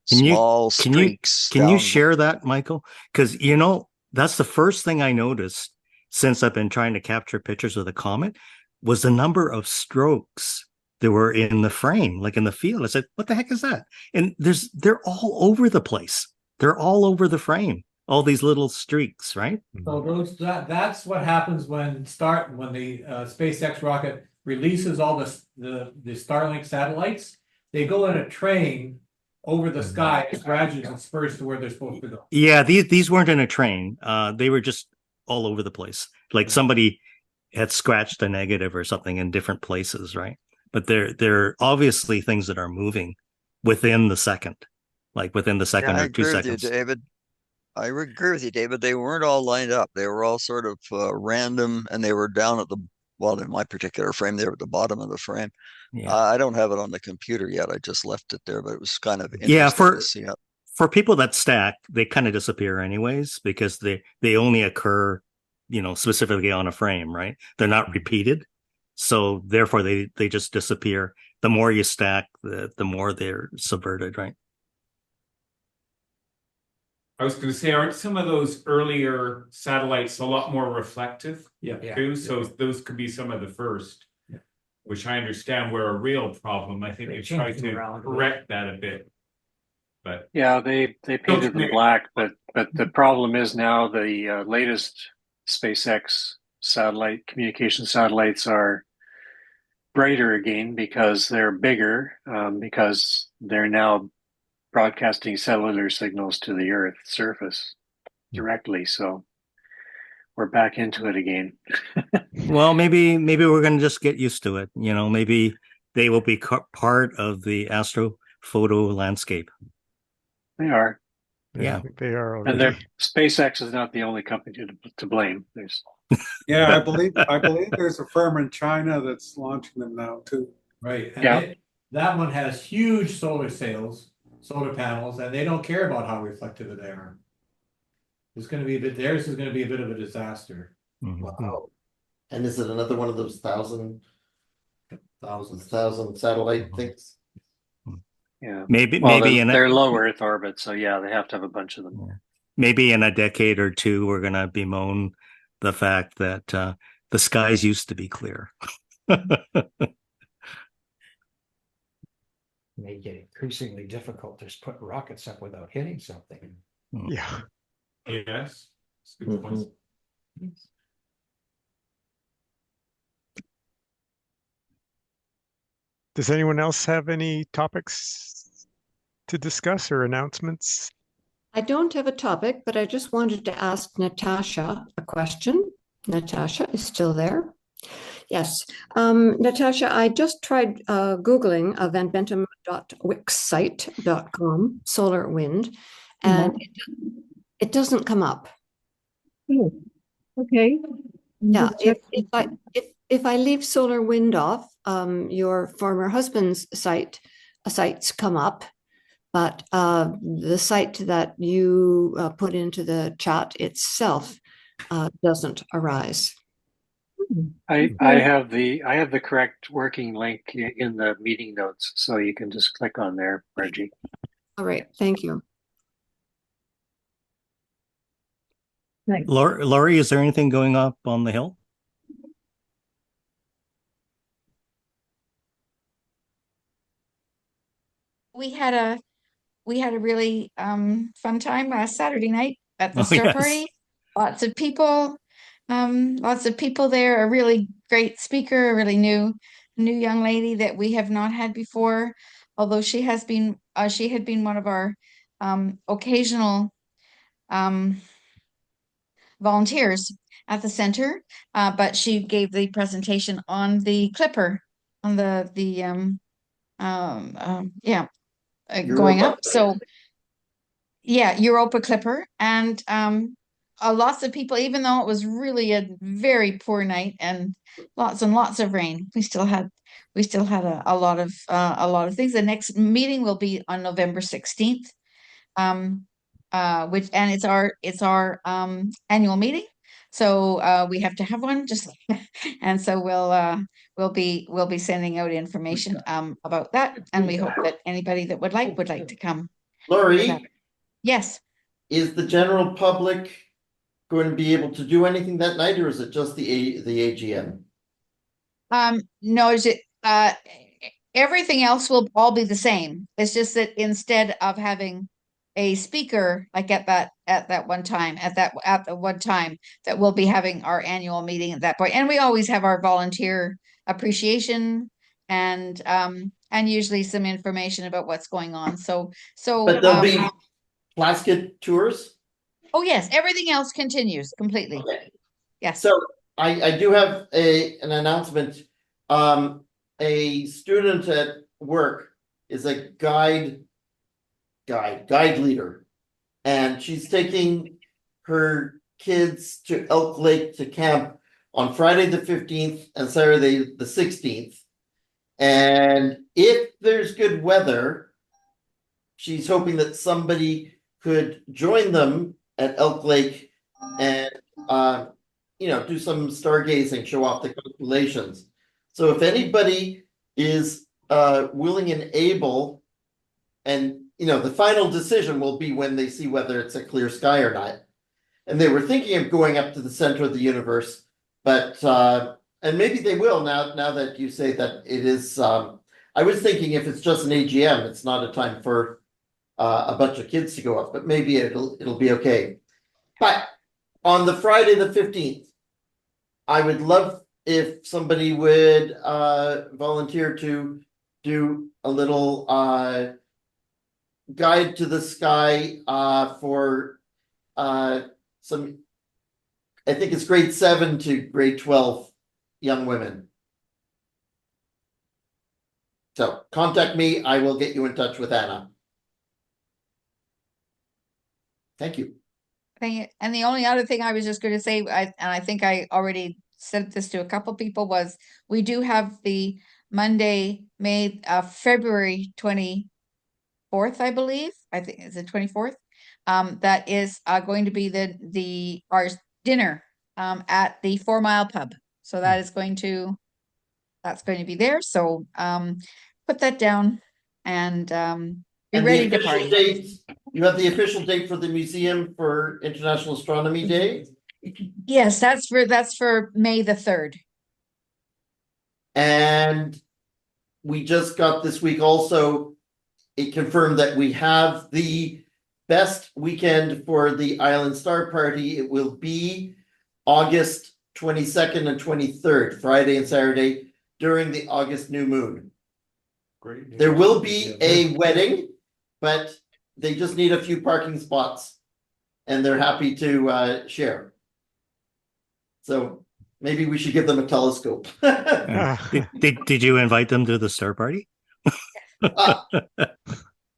small streaks. Can you share that, Michael? Because you know that's the first thing I noticed since I've been trying to capture pictures of the comet was the number of strokes that were in the frame, like in the field. I said, "What the heck is that?" And they're all over the place. They're all over the frame. All these little streaks, right? So that's what happens when the SpaceX rocket releases all the Starlink satellites. They go in a train over the sky as gradually dispersed to where they're supposed to go. Yeah, these weren't in a train. They were just all over the place. Like somebody had scratched a negative or something in different places, right? But they're obviously things that are moving within the second, like within the second or 2 seconds. I agree with you, David. They weren't all lined up. They were all sort of random, and they were down at in my particular frame, they were at the bottom of the frame. Yeah. I don't have it on the computer yet. I just left it there, but it was kind of interesting to see it. For people that stack, they kind of disappear anyways because they only occur, you know, specifically on a frame, right? They're not repeated. So therefore they just disappear. The more you stack, the more they're subverted, right? I was going to say, aren't some of those earlier satellites a lot more reflective? Yeah. Too? So those could be some of the first, which I understand were a real problem. I think they tried to correct that a bit. But yeah, they painted them black, but the problem is now the latest SpaceX communication satellites are brighter again because they're bigger, because they're now broadcasting cellular signals to the Earth's surface directly. So we're back into it again. Well, maybe we're going to just get used to it. You know, maybe they will be part of the astrophoto landscape. They are. Yeah, they are already. And SpaceX is not the only company to blame. There's yeah, I believe there's a firm in China that's launching them now too. Right. And that one has huge solar panels, and they don't care about how reflective they are. It's going to be theirs is going to be a bit of a disaster. Wow. And is it another one of those thousand satellite things? Yeah, maybe they're low Earth orbit, so yeah, they have to have a bunch of them. Yeah. Maybe in a decade or two, we're going to bemoan the fact that the skies used to be clear. Make it increasingly difficult to just put rockets up without hitting something. Yeah. Yes. That's a good point. Does anyone else have any topics to discuss or announcements? I don't have a topic, but I just wanted to ask Natasha a question. Natasha is still there. Yes. Natasha, I just tried Googling a vanbentum.wixsite.com, solar wind, and it doesn't come up. Oh, okay. Yeah, if I leave solar wind off, your former husband's sites come up, but the site that you put into the chat itself doesn't arise. I have the correct working link in the meeting notes, so you can just click on there, Reggie. All right, thank you. Laurie, is there anything going up on the hill? We had a really fun time last Saturday night at the star party. Lots of people there. A really great speaker, a really new young lady that we have not had before. Although she had been one of our occasional volunteers at the center, but she gave the presentation on the clipper, on going up. So yeah, Europa Clipper, and lots of people, even though it was really a very poor night and lots of rain, we still had a lot of things. The next meeting will be on November 16th, which, and it's our annual meeting. So we have to have one, just and so we'll be sending out information about that, and we hope that anybody that would like to come. Laurie, yes. Is the general public going to be able to do anything that night, or is it just the AGM? No, is it everything else will all be the same. It's just that instead of having a speaker like at the one time that we'll be having our annual meeting at that point. And we always have our volunteer appreciation and usually some information about what's going on. So But there'll be Plasket tours? Oh yes, everything else continues completely. Okay. Yes. So I do have an announcement. A student at work is a guide leader, and she's taking her kids to Elk Lake to camp on Friday the 15th and Saturday the 16th. And if there's good weather, she's hoping that somebody could join them at Elk Lake and do some stargazing, show off the constellations. So if anybody is willing and able, and the final decision will be when they see whether it's a clear sky or not. And they were thinking of going up to the center of the universe, but and maybe they will now that you say that it is. I was thinking if it's just an AGM, it's not a time for a bunch of kids to go up, but maybe it'll be okay. But on the Friday the 15th, I would love if somebody would volunteer to do a little guide to the sky for some, I think it's grade 7 to grade 12 young women. So contact me. I will get you in touch with Anna. Thank you. And the only other thing I was just going to say, and I think I already sent this to a couple people, was we do have the Monday, February 24th, I believe. I think it's the 24th. That is going to be our dinner at the 4 Mile Pub. So that is going to be there. So put that down and be ready to party. You have the official date for the museum for International Astronomy Day? Yes, that's for May the 3rd. And we just got this week also it confirmed that we have the best weekend for the Island Star Party. It will be August 22nd and 23rd, Friday and Saturday, during the August new moon. Great. There will be a wedding, but they just need a few parking spots, and they're happy to share. So maybe we should give them a telescope. Did you invite them to the star party? I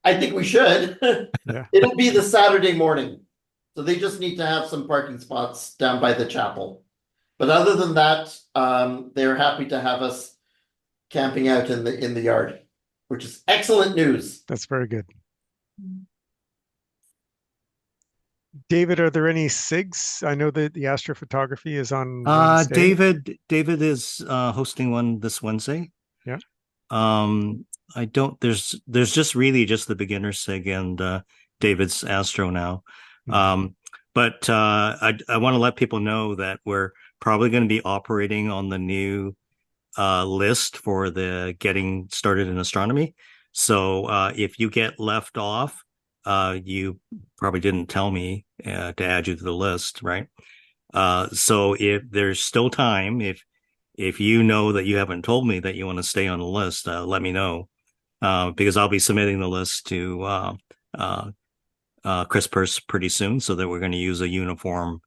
think we should. Yeah. It'll be the Saturday morning. So they just need to have some parking spots down by the chapel. But other than that, they're happy to have us camping out in the yard, which is excellent news. That's very good. David, are there any SIGs? I know that the astrophotography is on Wednesday. David is hosting one this Wednesday. Yeah. I don't. There's just really just the beginner SIG and David's Astro now. But I want to let people know that we're probably going to be operating on the new list for the getting started in astronomy. So if you get left off, you probably didn't tell me to add you to the list, right? So if there's still time, if you know that you haven't told me that you want to stay on the list, let me know, because I'll be submitting the list to Chris Purse pretty soon, so that we're going to use a uniform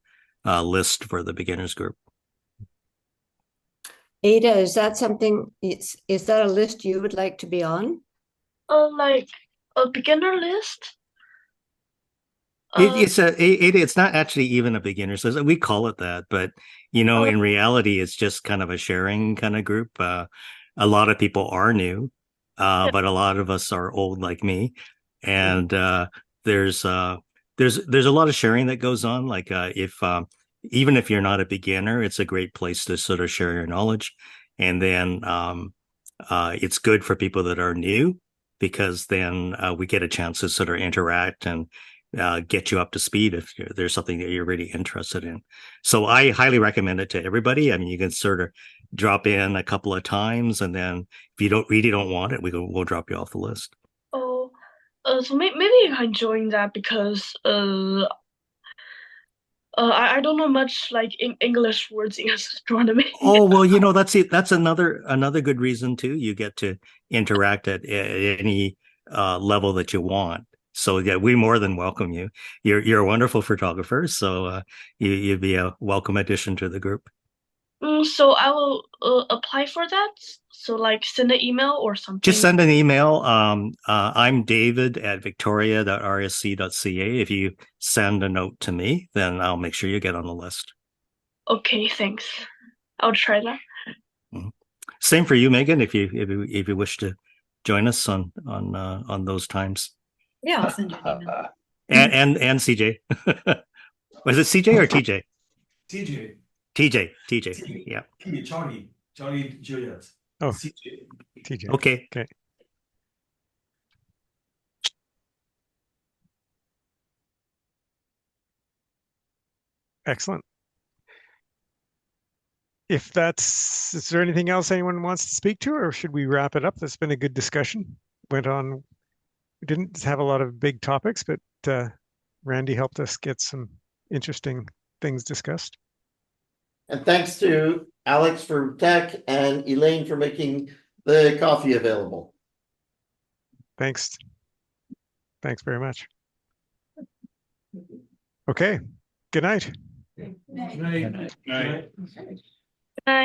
list for the beginners group. Ada, is that something? Is that a list you would like to be on? Like a beginner list. It's not actually even a beginner's list. We call it that, but in reality, it's just kind of a sharing kind of group. A lot of people are new, but a lot of us are old like me, and there's a lot of sharing that goes on. Like even if you're not a beginner, it's a great place to sort of share your knowledge, and then it's good for people that are new, because then we get a chance to sort of interact and get you up to speed if there's something that you're really interested in. So I highly recommend it to everybody. I mean, you can sort of drop in a couple of times, and then if you don't want it, we'll drop you off the list. So maybe you can join that, because I don't know much like English words in astronomy. Oh, well, that's it. That's another good reason too. You get to interact at any level that you want. So yeah, we more than welcome you. You're a wonderful photographer, so you'd be a welcome addition to the group. So I will apply for that. So like send an email or something. Just send an email. I'm David at victoria.rsc.ca. If you send a note to me, then I'll make sure you get on the list. Okay, thanks. I'll try that. Same for you, Megan. If you wish to join us on those times. Yeah, I'll send you an email. And CJ. Was it CJ or TJ? TJ. TJ. Yeah. Charlie Juliet. Oh, TJ. Okay. Excellent. Is there anything else anyone wants to speak to, or should we wrap it up? That's been a good discussion. Went on. We didn't have a lot of big topics, but Randy helped us get some interesting things discussed. And thanks to Alex for tech and Elaine for making the coffee available. Thanks very much. Okay. Good night. Good night. Bye.